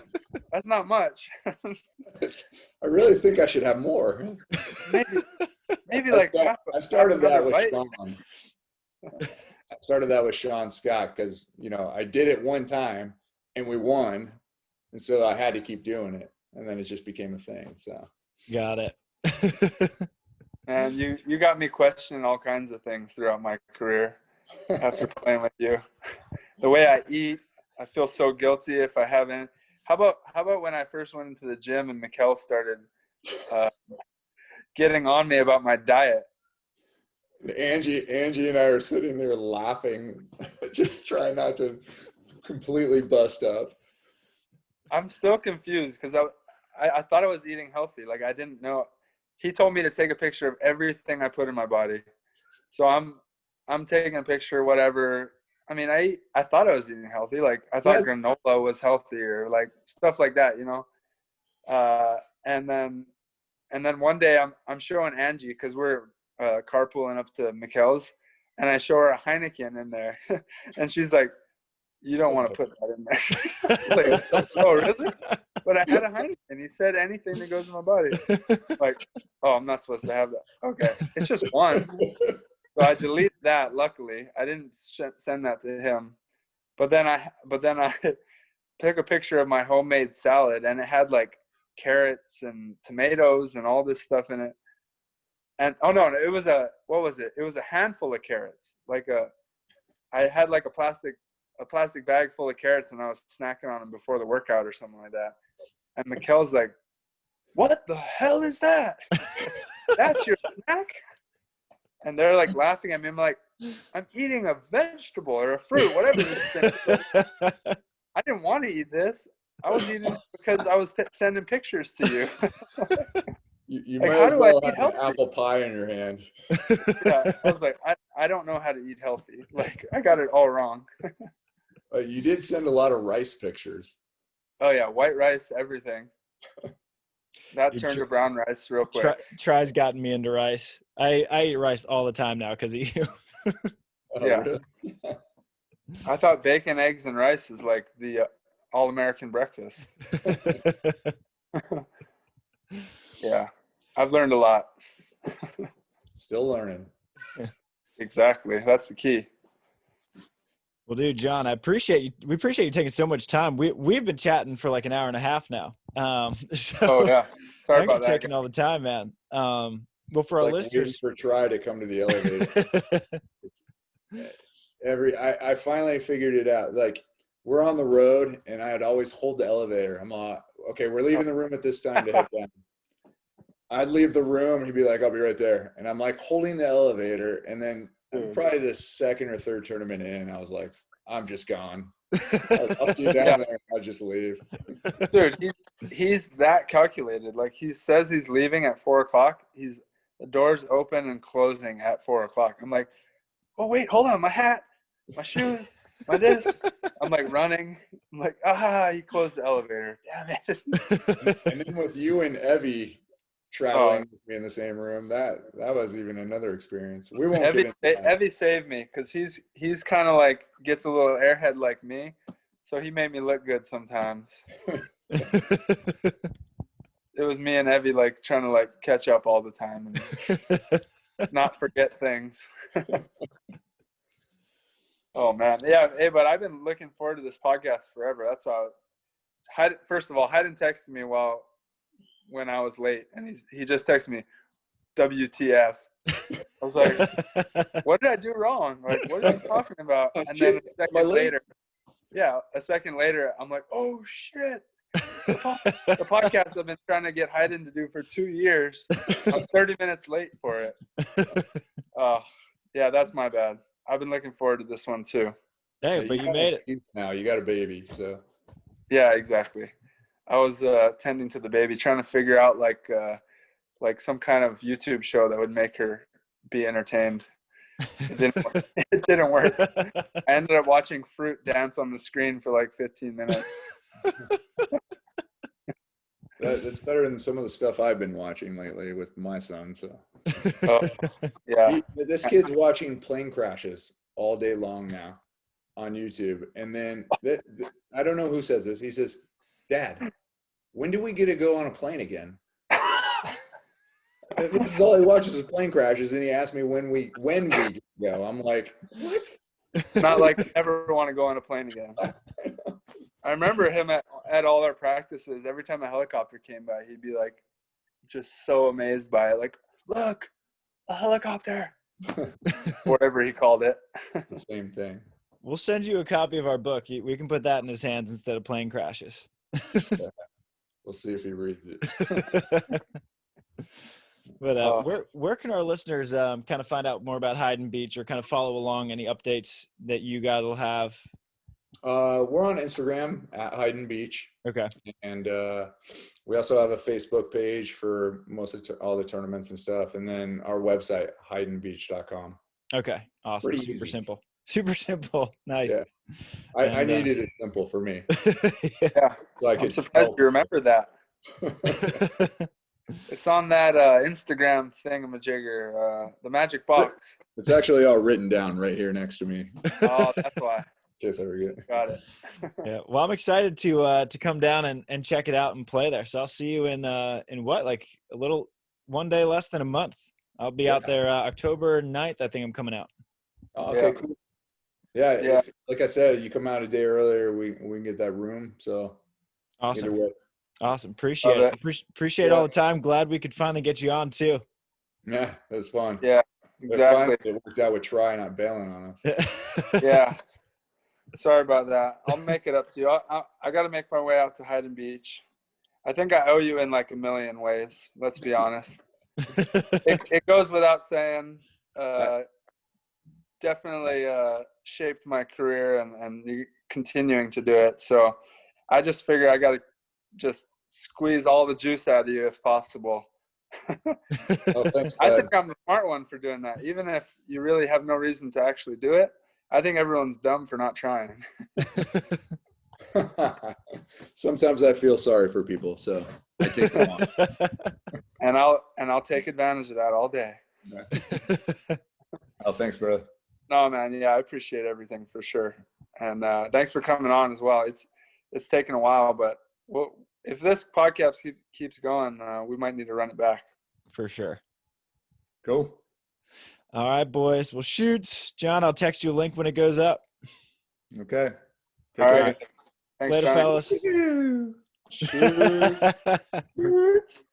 that's not much. I really think I should have more. Maybe like I started that with Sean. I started that with Sean Scott because, you know, I did it one time and we won, and so I had to keep doing it, and then it just became a thing. So got it. And you got me questioning all kinds of things throughout my career after playing with you. The way I eat, I feel so guilty if I haven't. How about when I first went into the gym and Mikkel started getting on me about my diet? Angie and I are sitting there laughing, just trying not to completely bust up. I'm still confused because I thought I was eating healthy. Like, I didn't know. He told me to take a picture of everything I put in my body. So I'm taking a picture, whatever. I mean, I thought I was eating healthy. Like, I thought granola was healthy or like stuff like that, you know? And then one day I'm showing Angie, because we're carpooling up to Mikkel's, and I show her a Heineken in there. And she's like, you don't want to put that in there. Like, oh, really? But I had a Heineken. He said anything that goes in my body. Like, oh, I'm not supposed to have that. Okay. It's just one. So I deleted that. Luckily, I didn't send that to him. But then I took a picture of my homemade salad, and it had like carrots and tomatoes and all this stuff in it. And it was what was it? It was a handful of carrots. I had like a plastic bag full of carrots, and I was snacking on them before the workout or something like that. And Mikkel's like, what the hell is that? That's your snack? And they're like laughing at me. I'm like, I'm eating a vegetable or a fruit, whatever this thing is. I didn't want to eat this. I was eating it because I was sending pictures to you. You Like, might how as do I well eat have an healthy? apple pie in your hand. Yeah, I was like, I don't know how to eat healthy. Like, I got it all wrong. You did send a lot of rice pictures. Oh yeah, white rice, everything. That turned to brown rice real quick. Try's gotten me into rice. I eat rice all the time now because of you. Oh, Yeah. really? I thought bacon, eggs, and rice was like the all-American breakfast. Yeah, I've learned a lot. Still learning. Exactly, that's the key. Well, dude, John, I appreciate you. We appreciate you taking so much time. We've been chatting for like an hour and a half now. So Oh yeah, sorry about that. Taking all the time, man. Well, for It's our like listeners, for Try to come to the elevator. I finally figured it out. Like, we're on the road, and I'd always hold the elevator. I'm okay, we're leaving the room at this time to head down. I'd leave the room, and he'd be like, I'll be right there. And I'm like holding the elevator, and then probably the second or third tournament in, I was like, I'm just gone. I'll see you down there. I'll just leave. Dude, he's that calculated. Like, he says he's leaving at 4:00. The doors open and closing at 4:00. I'm like, oh wait, hold on, my hat, my shoes, my this. I'm like running. I'm like, he closed the elevator. Damn it. And then with you and Evie traveling with me in the same room, that was even another experience. We won't get into that. Evie saved me because he's kind of like gets a little airhead like me, so he made me look good sometimes. It was me and Evie like trying to like catch up all the time and not forget things. Oh man, yeah. Hey, but I've been looking forward to this podcast forever. That's why. First of all, Hyden texted me when I was late, and he just texted me, WTF. I was like, what did I do wrong? Like, what are you talking about? And then a second later, I'm like, oh shit. The podcast I've been trying to get Hyden to do for 2 years. I'm 30 minutes late for it. Yeah, that's my bad. I've been looking forward to this one too. Hey, but you made it. Now you got a baby, so. Yeah, exactly. I was tending to the baby, trying to figure out like some kind of YouTube show that would make her be entertained. It didn't work. I ended up watching fruit dance on the screen for like 15 minutes. That's better than some of the stuff I've been watching lately with my son. So, yeah, this kid's watching plane crashes all day long now on YouTube, and then I don't know who says this. He says, "Dad, when do we get to go on a plane again?" This is all he watches is plane crashes, and he asked me when we get to go. I'm like, what? Not like I ever want to go on a plane again. I remember him at all our practices. Every time a helicopter came by, he'd be like, just so amazed by it. Like, look, a helicopter. Whatever he called it. It's the same thing. We'll send you a copy of our book. We can put that in his hands instead of plane crashes. We'll see if he reads it. But where can our listeners kind of find out more about Hyden Beach or kind of follow along any updates that you guys will have? We're on Instagram at Hyden Beach. Okay. And we also have a Facebook page for most of all the tournaments and stuff. And then our website, hydenbeach.com. Okay. Awesome. Pretty Super easy. simple. Super simple. Nice. Yeah. I needed it simple for me. Yeah. Like, I'm surprised you remember that. It's on that Instagram thingamajigger, the magic box. It's actually all written down right here next to me. Oh, that's why. In case I forget. Got it. Yeah. Well, I'm excited to come down and check it out and play there. So I'll see you in what, like one day less than a month. I'll be out there October 9th. I think I'm coming out. Oh, okay, cool. Yeah. If, like I said, you come out a day earlier, we can get that room. So awesome. Either way. Awesome. Appreciate it. Appreciate all the time. Glad we could finally get you on too. Yeah, it was fun. Yeah, exactly. It worked out with Try not bailing on us. Yeah. Sorry about that. I'll make it up to you. I got to make my way out to Hyden Beach. I think I owe you in like a million ways. Let's be honest. it goes without saying. Definitely shaped my career and continuing to do it. So I just figure I got to just squeeze all the juice out of you if possible. Oh, thanks, I Brad. think I'm the smart one for doing that. Even if you really have no reason to actually do it, I think everyone's dumb for not trying. Sometimes I feel sorry for people, so I take them on. And I'll take advantage of that all day. Oh, thanks, brother. No, man. Yeah, I appreciate everything for sure. And thanks for coming on as well. It's taken a while, but if this podcast keeps going, we might need to run it back. For sure. Cool. All right, boys. Well, shoot. John, I'll text you a link when it goes up. Okay. All Take care. right. Thanks, Later, Johnny. fellas. Shoot.